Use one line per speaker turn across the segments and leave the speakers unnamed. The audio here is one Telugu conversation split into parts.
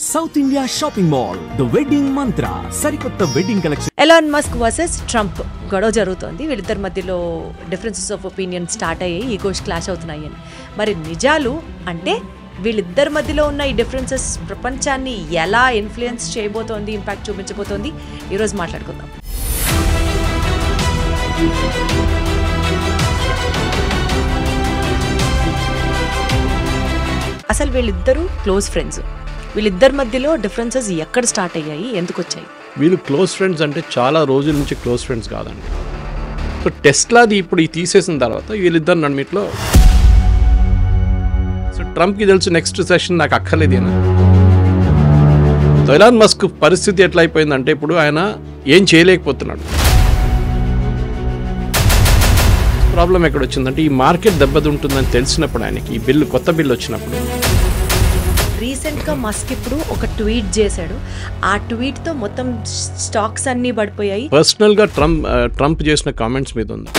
South India shopping mall the wedding మంత్ర సరికొత్త wedding collection.
Elon Musk versus Trump గొడవ జరుగుతోంది. వీళ్ళిద్దరి మధ్యలో డిఫరెన్సెస్ ఆఫ్ ఒపీనియన్ స్టార్ట్ అయ్యాయి, ఈగోస్ క్లాష్ అవుతున్నాయి అని. మరి నిజాలు అంటే వీళ్ళిద్దరి మధ్యలో ఉన్న ఈ డిఫరెన్సెస్ ప్రపంచాన్ని ఎలా ఇన్ఫ్లుయెన్స్ చేయబోతోంది, ఇంపాక్ట్ చూపించబోతోంది, ఈరోజు మాట్లాడుకుందాం. అసలు వీళ్ళిద్దరూ క్లోజ్ ఫ్రెండ్స్. వీళ్ళిద్దరి మధ్యలో డిఫరెన్సెస్ ఎక్కడ స్టార్ట్ అయ్యాయి, ఎందుకు వచ్చాయి?
వీళ్ళు క్లోజ్ ఫ్రెండ్స్ అంటే చాలా రోజుల నుంచి క్లోజ్ ఫ్రెండ్స్ కాదండి. సో టెస్లాది ఇప్పుడు ఈ తీసేసిన తర్వాత వీళ్ళిద్దరు నడిమిట్లో సో ట్రంప్కి తెలుసు నెక్స్ట్ సెషన్ నాకు అక్కర్లేదేనా. ఎలాన్ మస్క్ పరిస్థితి ఎట్లా అయిపోయిందంటే ఇప్పుడు ఆయన ఏం చేయలేకపోతున్నాడు. ప్రాబ్లం ఎక్కడ వచ్చిందంటే ఈ మార్కెట్ దెబ్బతింటుందని తెలిసినప్పుడు ఆయనకి ఈ బిల్లు కొత్త బిల్లు వచ్చినప్పుడు
రీసెంట్గా మస్క్ ఇప్పుడు ఒక ట్వీట్ చేశాడు. ఆ ట్వీట్తో మొత్తం స్టాక్స్ అన్నీ పడిపోయాయి.
పర్సనల్గా ట్రంప్ చేసిన కామెంట్స్ మీద ఉంది.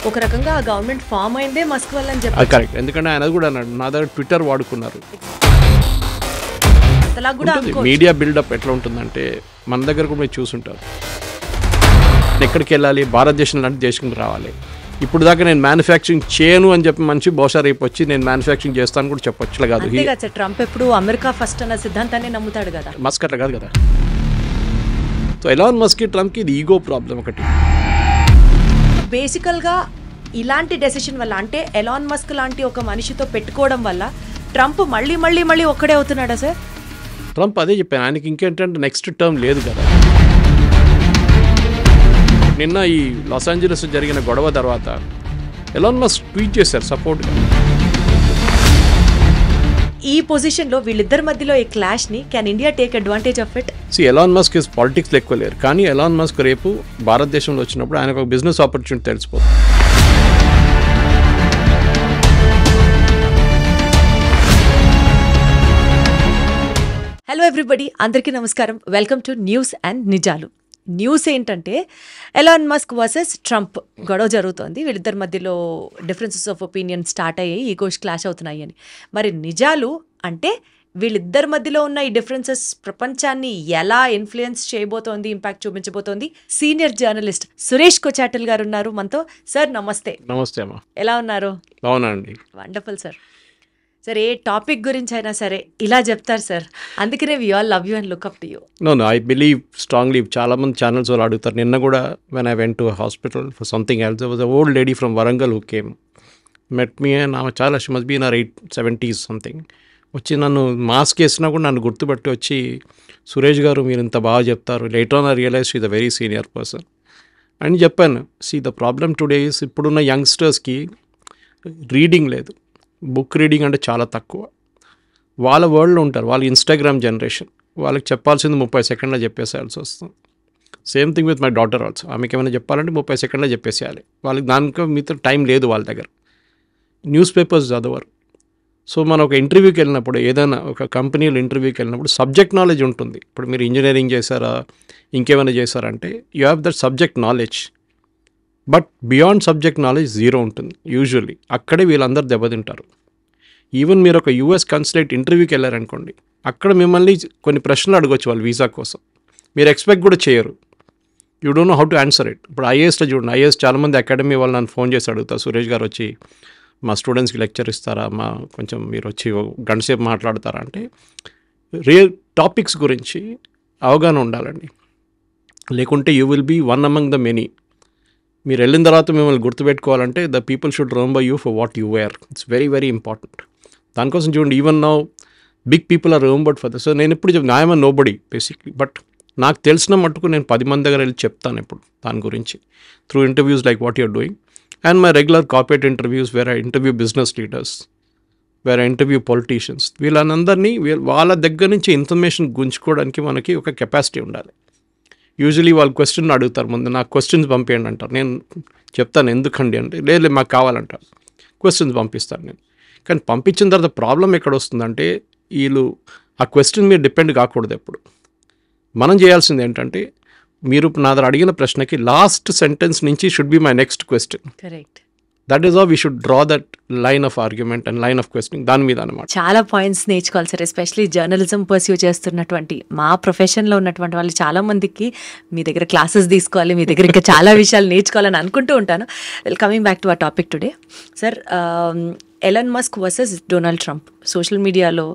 ఒక రకంగా ఆ గవర్నమెంట్ ఫామ్ అయిందే మస్క్ వల్ల అని చెప్పి
కరెక్ట్. ఎందుకంటే ఆయన కూడా అన్నాడు, నా దగ్గర ట్విట్టర్ వాడుకున్నారు. మీడియా బిల్డప్ ఎట్లా ఉంటుందంటే మన దగ్గర కూడా మీరు చూసుంటారు, ఎక్కడికి వెళ్ళాలి, భారతదేశం లాంటి దేశంకి రావాలి. ఇప్పుడు దాకా నేను మ్యానుఫ్యాక్చరింగ్ చేయను అని చెప్పి మంచి బహుశా రేపు వచ్చి నేను మ్యానుఫ్యాక్చరింగ్ చేస్తాను కూడా చెప్పొచ్చు కాదు.
ట్రంప్ ఎప్పుడు అమెరికా ఫస్ట్ అన్న సిద్ధాంతాన్ని నమ్ముతాడు కదా.
మస్క్ అట్లా కాదు కదా. సో ఎలాన్ మస్క్కి ట్రంప్కి ఇది ఈగో ప్రాబ్లం ఒకటి.
బేసికల్గా ఇలాంటి డెసిషన్ వల్ల, అంటే ఎలాన్ మస్క్ లాంటి ఒక మనిషితో పెట్టుకోవడం వల్ల ట్రంప్ మళ్ళీ మళ్ళీ మళ్ళీ ఒక్కడే అవుతున్నాడా సార్?
ట్రంప్ అదే చెప్పాను, ఆయనకి ఇంకేంటంటే నెక్స్ట్ టర్మ్ లేదు కదా. నిన్న ఈ లాస్ ఏంజలస్ జరిగిన గొడవ తర్వాత ఎలాన్ మస్క్ ట్వీట్ చేశారు సపోర్ట్గా.
ఈ పొజిషన్లో వీళ్ళిద్దరి మధ్యలో ఈ క్లాష్ని can India take advantage of it?
Elon Musk is పాలిటిక్స్లో ఎక్కువ లేరు, కానీ ఎలాన్ మస్క్ రేపు భారతదేశంలో వచ్చినప్పుడు ఆయనకు ఒక బిజినెస్ ఆపర్చునిటీ తెలిసిపోతుంది.
హలో ఎవ్రీబడి, అందరికీ నమస్కారం. వెల్కమ్ టు న్యూస్ అండ్ నిజాలు. న్యూస్ ఏంటంటే ఎలాన్ మస్క్ వర్సెస్ ట్రంప్ గొడవ జరుగుతోంది. వీళ్ళిద్దరి మధ్యలో డిఫరెన్సెస్ ఆఫ్ ఒపీనియన్ స్టార్ట్ అయ్యాయి, ఈగోస్ క్లాష్ అవుతున్నాయి అని. మరి నిజాలు అంటే వీళ్ళిద్దరి మధ్యలో ఉన్న ఈ డిఫరెన్సెస్ ప్రపంచాన్ని ఎలా ఇన్ఫ్లుయెన్స్ చేయబోతోంది, ఇంపాక్ట్ చూపించబోతోంది. సీనియర్ జర్నలిస్ట్ సురేష్ కొచాటల్ గారు ఉన్నారు మనతో. సార్ నమస్తే.
నమస్తే అమ్మా,
ఎలా ఉన్నారు?
బాగున్నాండి.
Wonderful sir. సార్ ఏ టాపిక్ గురించి అయినా సరే ఇలా చెప్తారు సార్, అందుకనే we all love you and look up to you.
No I believe strongly. చాలా మంది ఛానల్స్ వాళ్ళు అడుగుతారు. నిన్న కూడా when I went to hospital for something else, was a old lady from Warangal who came met me. అండ్ ఆమె చాలా she must be in 70s something. వచ్చి నన్ను మాస్క్ వేసినా కూడా నన్ను గుర్తుపట్టి వచ్చి, సురేష్ గారు మీరు ఇంత బాగా చెప్తారు. Later on I realise she the very senior person అని చెప్పాను. See the problem today is ఇప్పుడున్న యంగ్స్టర్స్కి రీడింగ్ లేదు, బుక్ రీడింగ్ అంటే చాలా తక్కువ. వాళ్ళ వరల్డ్లో ఉంటారు, వాళ్ళ ఇన్స్టాగ్రామ్ జనరేషన్. వాళ్ళకి చెప్పాల్సింది 30 సెకండ్లో చెప్పేసేయాల్సి వస్తుంది. Same thing with my daughter also. ఆమెకి ఏమైనా చెప్పాలంటే 30 సెకండ్లో చెప్పేసేయాలి. వాళ్ళకి దానికి మీతో టైం లేదు వాళ్ళ దగ్గర. న్యూస్ పేపర్స్ చదవరు. సో మనం ఒక ఇంటర్వ్యూకి వెళ్ళినప్పుడు, ఏదైనా ఒక కంపెనీలో ఇంటర్వ్యూకి వెళ్ళినప్పుడు సబ్జెక్ట్ నాలెడ్జ్ ఉంటుంది. ఇప్పుడు మీరు ఇంజనీరింగ్ చేశారా, ఇంకేమైనా చేశారంటే you have that subject knowledge, but beyond subject knowledge zero ఉంటుంది యూజువల్లీ. అక్కడే వీళ్ళందరూ దెబ్బతింటారు. ఈవెన్ మీరు ఒక యూఎస్ కన్సులేట్ ఇంటర్వ్యూకి వెళ్ళారనుకోండి, అక్కడ మిమ్మల్ని కొన్ని ప్రశ్నలు అడగొచ్చు వాళ్ళు వీసా కోసం. మీరు ఎక్స్పెక్ట్ కూడా చేయరు. You don't know how to answer it. ఇప్పుడు ఐఏఎస్లో చూడండి, ఐఏఎస్ చాలామంది అకాడమీ వాళ్ళు నన్ను ఫోన్ చేసి అడుగుతారు, సురేష్ గారు వచ్చి మా స్టూడెంట్స్కి లెక్చర్ ఇస్తారా, మా కొంచెం మీరు వచ్చి గంట సేపు మాట్లాడతారా అంటే, రియల్ టాపిక్స్ గురించి అవగాహన ఉండాలండి. లేకుంటే you will be one among the many. మీరు వెళ్ళిన తర్వాత మిమ్మల్ని గుర్తుపెట్టుకోవాలంటే the people should remember you for what you were. It's very very important. దానికోసం చూడండి, even now big people are remembered for this. So నేను ఎప్పుడు చెప్తాను, I'm nobody basically, but నాకు తెలిసిన మట్టుకు నేను 10 మంది దగ్గర వెళ్ళి చెప్తాను ఇప్పుడు దాని గురించి, through interviews like what you're doing and my regular corporate interviews where I interview business leaders, where I interview politicians. వీళ్ళందరినీ వాళ్ళ దగ్గర నుంచి ఇన్ఫర్మేషన్ గుంజుకోవడానికి మనకి ఒక కెపాసిటీ ఉండాలి. యూజువలీ వాళ్ళు క్వశ్చన్ అడుగుతారు ముందు, నాకు క్వశ్చన్స్ పంపేయండి అంటారు. నేను చెప్తాను ఎందుకండి అంటే, లేదు మాకు కావాలంటారు. క్వశ్చన్స్ పంపిస్తాను నేను. కానీ పంపించిన తర్వాత ప్రాబ్లం ఎక్కడ వస్తుందంటే, వీళ్ళు ఆ క్వశ్చన్ మీద డిపెండ్ కాకూడదు ఎప్పుడు. మనం చేయాల్సింది ఏంటంటే, మీరు నా దగ్గర అడిగిన ప్రశ్నకి లాస్ట్ సెంటెన్స్ నుంచి should be my next question.
Correct.
That is how we should draw that line of argument and line of questioning దాని మీద అనమాట.
చాలా పాయింట్స్ నేర్చుకోవాలి సార్, ఎస్పెషలీ జర్నలిజం పర్స్యూ చేస్తున్నటువంటి మా ప్రొఫెషన్లో ఉన్నటువంటి వాళ్ళు చాలా మందికి మీ దగ్గర క్లాసెస్ తీసుకోవాలి, మీ దగ్గర ఇంకా చాలా విషయాలు నేర్చుకోవాలని అనుకుంటూ ఉంటాను. కమింగ్ బ్యాక్ టు ఆ topic today sir, Elon Musk versus Donald Trump. Social మీడియాలో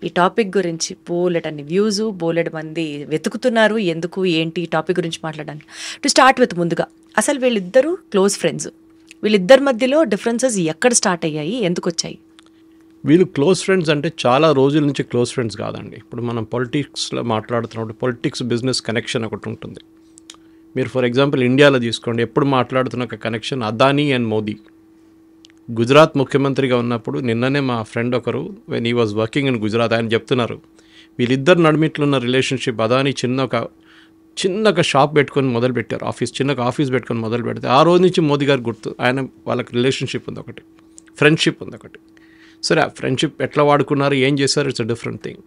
ఈ టాపిక్ గురించి బోలెడన్ని వ్యూస్, బోలెడు మంది వెతుకుతున్నారు ఎందుకు ఏంటి ఈ టాపిక్ గురించి మాట్లాడడానికి. టు స్టార్ట్ విత్, ముందుగా అసలు వీళ్ళిద్దరూ క్లోజ్ ఫ్రెండ్స్, వీళ్ళిద్దరి మధ్యలో డిఫరెన్సెస్ ఎక్కడ స్టార్ట్ అయ్యాయి, ఎందుకు వచ్చాయి?
వీళ్ళు క్లోజ్ ఫ్రెండ్స్ అంటే చాలా రోజుల నుంచి క్లోజ్ ఫ్రెండ్స్ కాదండి. ఇప్పుడు మనం పొలిటిక్స్లో మాట్లాడుతున్నప్పుడు పొలిటిక్స్ బిజినెస్ కనెక్షన్ ఒకటి ఉంటుంది. మీరు ఫర్ ఎగ్జాంపుల్ ఇండియాలో తీసుకోండి, ఎప్పుడు మాట్లాడుతున్న ఒక కనెక్షన్ అదానీ అండ్ మోదీ. గుజరాత్ ముఖ్యమంత్రిగా ఉన్నప్పుడు నిన్ననే మా ఫ్రెండ్ ఒకరు when he was working in Gujarat ఆయన చెప్తున్నారు వీళ్ళిద్దరు నడిమిట్లున్న రిలేషన్షిప్. అదానీ చిన్న ఒక షాప్ పెట్టుకొని మొదలుపెట్టారు, చిన్న ఆఫీస్ పెట్టుకొని మొదలు పెడితే ఆ రోజు నుంచి మోదీ గారు గుర్తు, వాళ్ళకి రిలేషన్షిప్ ఉంది ఒకటి, ఫ్రెండ్షిప్ ఉంది ఒకటి. సరే ఆ ఫ్రెండ్షిప్ ఎట్లా వాడుకున్నారు, ఏం చేశారు, ఇట్స్ అ డిఫరెంట్ థింగ్.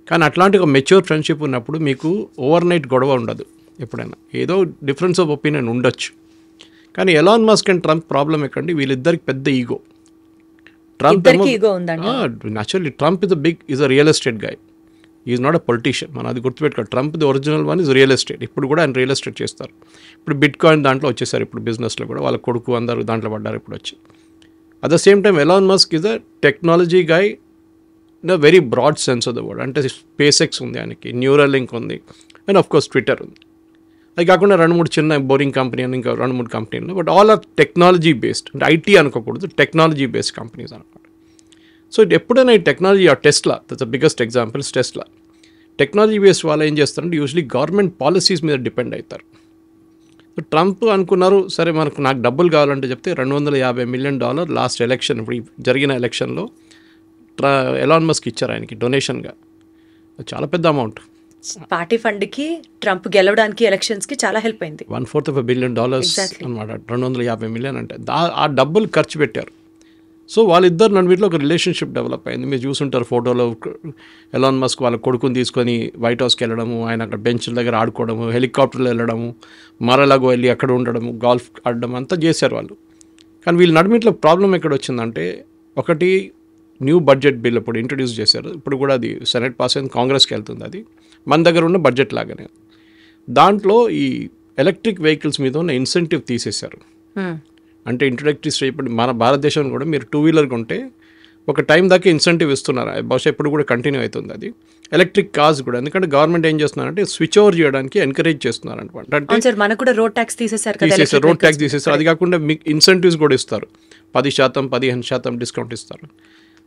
కానీ అట్లాంటి ఒక మెచ్యూర్ ఫ్రెండ్షిప్ ఉన్నప్పుడు మీకు ఓవర్ నైట్ గొడవ ఉండదు. ఎప్పుడైనా ఏదో డిఫరెన్స్ ఆఫ్ ఒపీనియన్ ఉండొచ్చు. కానీ Elon Musk and Trump problem ఎక్కడండి, వీళ్ళిద్దరికి పెద్ద ego. Trump naturally Trump is a real estate guy, is not a politician. మనం అది గుర్తుపెట్టుకోవాలి. Trump the original one is real estate. ఇప్పుడు కూడా ఆయన రియల్ ఎస్టేట్ చేస్తారు. ఇప్పుడు బిట్ కాయిన్ దాంట్లో వచ్చేసారు, ఇప్పుడు బిజినెస్లో కూడా వాళ్ళ కొడుకు అందరూ దాంట్లో పడ్డారు ఇప్పుడు వచ్చి. At the same time Elon Musk is a technology guy in a very broad sense of the word. అంటే స్పేస్ ఎక్స్ ఉంది ఆయనకి, న్యూరలింక్ ఉంది, అండ్ ఆఫ్ కోర్స్ ట్విట్టర్ ఉంది. అది కాకుండా 2-3 చిన్న బోరింగ్ కంపెనీ అని ఇంకా 2-3 కంపెనీలు, but all or technology based. అంటే ఐటీ అనుకోకూడదు, టెక్నాలజీ బేస్డ్ కంపెనీస్ అనమాట. సో ఎప్పుడైనా ఈ technology, Tesla that's the biggest examples. Tesla technology based వాళ్ళు ఏం చేస్తారంటే యూజువలీ గవర్నమెంట్ పాలసీస్ మీద డిపెండ్ అవుతారు. సో ట్రంప్ అనుకున్నారు సరే నాకు డబ్బులు కావాలంటే చెప్తే $250 మిలియన్ లాస్ట్ ఎలక్షన్, ఇప్పుడు జరిగిన ఎలక్షన్లో ఎలాన్ మస్క్ ఇచ్చారు ఆయనకి డొనేషన్గా. చాలా పెద్ద అమౌంట్.
పార్టీ ఫండ్కి ట్రంప్ గెలవడానికి ఎలక్షన్స్కి చాలా హెల్ప్ అయింది.
$1/4 బిలియన్ అనమాట. 250 మిలియన్ అంటే ఆ డబ్బులు ఖర్చు పెట్టారు. సో వాళ్ళిద్దరు నడుమిట్లో ఒక రిలేషన్షిప్ డెవలప్ అయింది. మీరు చూసుంటారు ఫోటోలో ఎలాన్ మస్క్ వాళ్ళ కొడుకుని తీసుకొని వైట్ హౌస్కి వెళ్ళడము, ఆయన అక్కడ బెంచ్ల దగ్గర ఆడుకోవడము, హెలికాప్టర్లో వెళ్ళడము, మరలాగో వెళ్ళి అక్కడ ఉండడము, గోల్ఫ్ ఆడడం అంతా చేశారు వాళ్ళు. కానీ వీళ్ళ నడుమిట్లో ప్రాబ్లం ఎక్కడ వచ్చిందంటే, ఒకటి న్యూ బడ్జెట్ బిల్ ఇప్పుడు ఇంట్రడ్యూస్ చేశారు. ఇప్పుడు కూడా అది సెనెట్ పాస్ అయింది, కాంగ్రెస్కి వెళ్తుంది. అది మన దగ్గర ఉన్న బడ్జెట్ లాగానే. దాంట్లో ఈ ఎలక్ట్రిక్ వెహికల్స్ మీద ఉన్న ఇన్సెంటివ్ తీసేశారు. అంటే ఇంట్రడక్టరీ స్టేజ్ ఇప్పుడు మన భారతదేశంలో కూడా మీరు 2-వీలర్ కొంటే ఒక టైం దాకా ఇన్సెంటివ్ ఇస్తున్నారు. బహుశా ఇప్పుడు కూడా కంటిన్యూ అవుతుంది అది. ఎలక్ట్రిక్ కార్స్ కూడా, ఎందుకంటే గవర్నమెంట్ ఏం చేస్తున్నారంటే స్విచ్ ఓవర్ చేయడానికి ఎంకరేజ్ చేస్తున్నారు అనమాట. అంటే
మనకు కూడా రోడ్ ట్యాక్స్ తీసేశారు,
రోడ్ ట్యాక్స్ తీసేశారు. అది కాకుండా మీకు ఇన్సెంటివ్స్ కూడా ఇస్తారు, 10%, 15% డిస్కౌంట్ ఇస్తారు.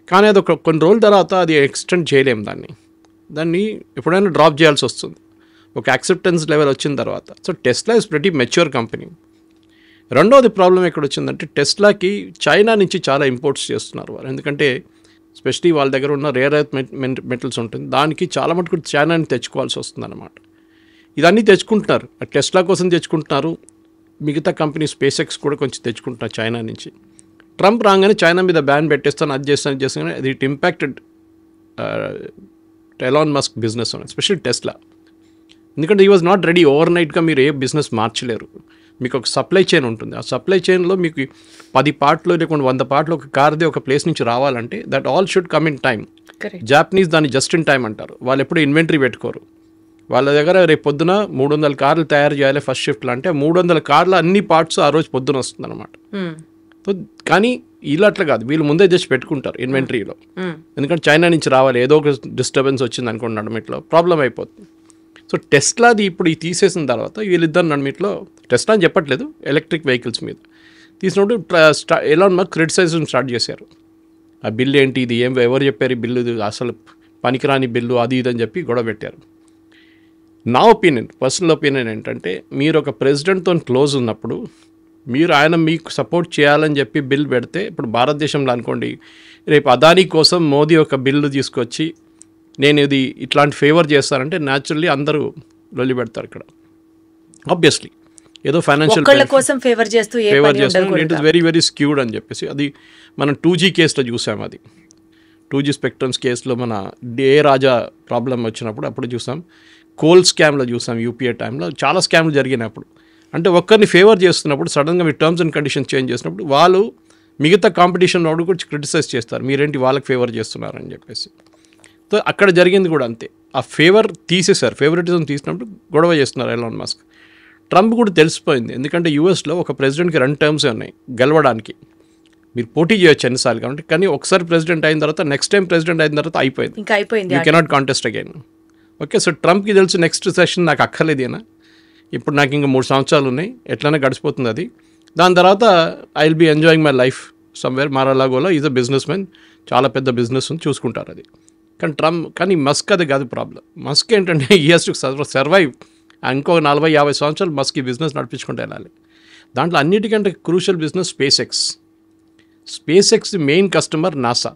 కానీ అది కొన్ని రోజుల తర్వాత అది ఎక్స్టెండ్ చేయలేము, దాన్ని ఎప్పుడైనా డ్రాప్ చేయాల్సి వస్తుంది ఒక యాక్సెప్టెన్స్ లెవెల్ వచ్చిన తర్వాత. So Tesla is pretty mature company. రెండోది ప్రాబ్లం ఎక్కడ వచ్చిందంటే, టెస్లాకి చైనా నుంచి చాలా ఇంపోర్ట్స్ చేస్తున్నారు వాళ్ళు. ఎందుకంటే స్పెషలీ వాళ్ళ దగ్గర ఉన్న రేర్ ఎర్త్ మెటల్స్ ఉంటుంది, దానికి చాలా మటుకు చైనాని తెచ్చుకోవాల్సి వస్తుంది అనమాట. ఇదన్నీ తెచ్చుకుంటున్నారు, టెస్లా కోసం తెచ్చుకుంటున్నారు. మిగతా కంపెనీ స్పేస్ ఎక్స్ కూడా కొంచెం తెచ్చుకుంటున్నారు చైనా నుంచి. ట్రంప్ రాగానే చైనా మీద బ్యాన్ పెట్టేస్తాను, అది చేస్తాను, అది it impacted Elon Musk business అని, ఎస్పెషల్లీ టెస్లా. ఎందుకంటే ఈ వాజ్ నాట్ రెడీ. ఓవర్ నైట్గా మీరు ఏ బిజినెస్ మార్చలేరు. మీకు ఒక సప్లై చైన్ ఉంటుంది. ఆ సప్లై చైన్లో మీకు 10 పార్ట్లు లేకుండా 100 పార్ట్లు ఒక కార్ది ఒక ప్లేస్ నుంచి రావాలంటే that all should come in time. Japanese దాన్ని జస్ట్ ఇన్ టైమ్ అంటారు. వాళ్ళు ఎప్పుడు ఇన్వెంటరీ పెట్టుకోరు. వాళ్ళ దగ్గర రేపు పొద్దున 300 కార్లు తయారు చేయాలి ఫస్ట్ షిఫ్ట్లో అంటే 300 కార్లు అన్ని పార్ట్స్ ఆ రోజు పొద్దున వస్తుంది అనమాట. సో కానీ వీళ్ళు అట్లా కాదు, వీళ్ళు ముందే జస్ట్ పెట్టుకుంటారు ఇన్వెంటరీలో. ఎందుకంటే చైనా నుంచి రావాలి, ఏదో ఒక డిస్టర్బెన్స్ వచ్చింది అనుకోండి నడుమిట్లో, ప్రాబ్లం అయిపోతుంది. సో టెస్లాది ఇప్పుడు ఈ తీసేసిన తర్వాత వీళ్ళిద్దరు నడుమిట్లో, టెస్లా అని చెప్పట్లేదు, ఎలక్ట్రిక్ వెహికల్స్ మీద తీసినప్పుడు ఎలాన్ మస్క్ క్రిటిసైజం స్టార్ట్ చేశారు. ఆ బిల్లు ఏంటి, ఇది ఎవరు చెప్పారు ఈ బిల్లు, అసలు పనికిరాని బిల్లు, అది ఇది అని చెప్పి గొడవ పెట్టారు. నా ఒపీనియన్, పర్సనల్ ఒపీనియన్ ఏంటంటే, మీరు ఒక ప్రెసిడెంట్తో క్లోజ్ ఉన్నప్పుడు ఆయన మీకు సపోర్ట్ చేయాలని చెప్పి బిల్ పెడితే, ఇప్పుడు భారతదేశంలో అనుకోండి, రేపు అదానీ కోసం మోదీ ఒక బిల్లు తీసుకొచ్చి నేను ఇది ఇట్లాంటి ఫేవర్ చేస్తానంటే న్యాచురల్లీ అందరూ లొల్లి పెడతారు ఇక్కడ. ఆబ్వియస్లీ ఏదో ఫైనాన్షియల్
ఫేవర్ చేస్తాం,
it is very very skewed అని చెప్పేసి. అది మనం 2G కేసులో చూసాం. అది 2G స్పెక్ట్రమ్స్ కేసులో మన డే రాజా ప్రాబ్లం వచ్చినప్పుడు అప్పుడు చూసాం. కోల్ స్కామ్లో చూసాం, యూపీఏ టైంలో చాలా స్కామ్లు జరిగినప్పుడు. అంటే ఒక్కరిని ఫేవర్ చేస్తున్నప్పుడు సడన్గా మీ టర్మ్స్ అండ్ కండిషన్స్ చేంజ్ చేసినప్పుడు వాళ్ళు మిగతా కాంపిటీషన్ వాడు కూడా క్రిటిసైజ్ చేస్తారు, మీరేంటి వాళ్ళకి ఫేవర్ చేస్తున్నారని చెప్పేసి. సో అక్కడ జరిగింది కూడా అంతే, ఆ ఫేవర్ తీసేశారు, ఫేవరెటిజం తీసినప్పుడు గొడవ చేస్తున్నారు ఎలాన్ మస్క్. ట్రంప్ కూడా తెలిసిపోయింది, ఎందుకంటే యూఎస్లో ఒక ప్రెసిడెంట్కి 2 టర్మ్స్ ఉన్నాయి గెలవడానికి, మీరు పోటీ చేయొచ్చు ఎన్నిసార్లు కాబట్టి, కానీ ఒకసారి ప్రెసిడెంట్ అయిన తర్వాత నెక్స్ట్ టైం ప్రెసిడెంట్ అయిన తర్వాత అయిపోయింది, you cannot contest again. Okay, so ట్రంప్కి తెలుసు నెక్స్ట్ సెషన్ నాకు అక్కర్లేదేనా, ఇప్పుడు నాకు ఇంకా 3 సంవత్సరాలు ఉన్నాయి, ఎట్లయినా గడిచిపోతుంది అది, దాని తర్వాత I will be enjoying my life somewhere మారాలాగోలో. ఈజ్ అ బిజినెస్ మ్యాన్, చాలా పెద్ద బిజినెస్ ఉంది, చూసుకుంటారు అది. కానీ మస్క్ అది కాదు ప్రాబ్లం. మస్క్ ఏంటంటే ఈ హెస్ టు సర్వైవ్, ఇంకో 40-50 సంవత్సరాలు మస్క్ ఈ బిజినెస్ నడిపించుకుంటూ వెళ్ళాలి. దాంట్లో అన్నిటికంటే crucial business space X main customer NASA.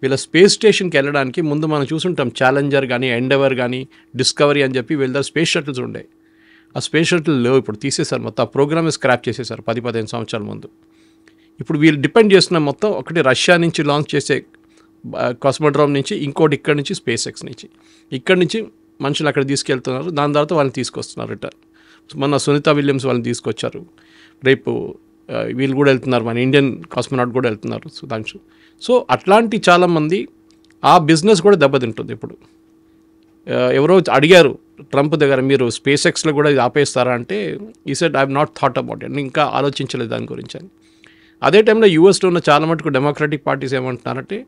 వీళ్ళ స్పేస్ స్టేషన్కి వెళ్ళడానికి ముందు మనం చూసుంటాం, ఛాలెంజర్ కానీ ఎండెవర్ కానీ డిస్కవరీ అని చెప్పి వీళ్ళ స్పేస్ షటిల్స్ ఉండే. ఆ స్పేస్ షటిల్ లేవు, ఇప్పుడు తీసేశారు మొత్తం, ఆ ప్రోగ్రామే స్క్రాప్ చేసేసారు 10-15 సంవత్సరాల ముందు. ఇప్పుడు వీళ్ళు డిపెండ్ చేస్తున్న మొత్తం ఒకటి రష్యా నుంచి లాంచ్ చేసే కాస్మోడ్రోమ్ నుంచి, ఇంకోటి ఇక్కడ నుంచి స్పేస్ ఎక్స్ నుంచి. ఇక్కడ నుంచి మనుషులు అక్కడ తీసుకెళ్తున్నారు, దాని తర్వాత వాళ్ళని తీసుకొస్తున్నారు రిటర్న్. మన సునీత విలియమ్స్ వాళ్ళని తీసుకొచ్చారు, రేపు వీళ్ళు కూడా వెళ్తున్నారు, మన ఇండియన్ కాస్మోనాట్ కూడా వెళ్తున్నారు సుధాంశు. సో అట్లాంటి చాలామంది ఆ బిజినెస్ కూడా దెబ్బతింటుంది. ఇప్పుడు ఎవరో అడిగారు ట్రంప్ దగ్గర, మీరు స్పేస్ ఎక్స్లో కూడా ఇది ఆపేస్తారా అంటే, ఈ said I have not thought about it, ఇంకా ఆలోచించలేదు దాని గురించి అని. అదే టైంలో యూఎస్లో ఉన్న చాలా మటుకు డెమోక్రటిక్ పార్టీస్ ఏమంటున్నారంటే,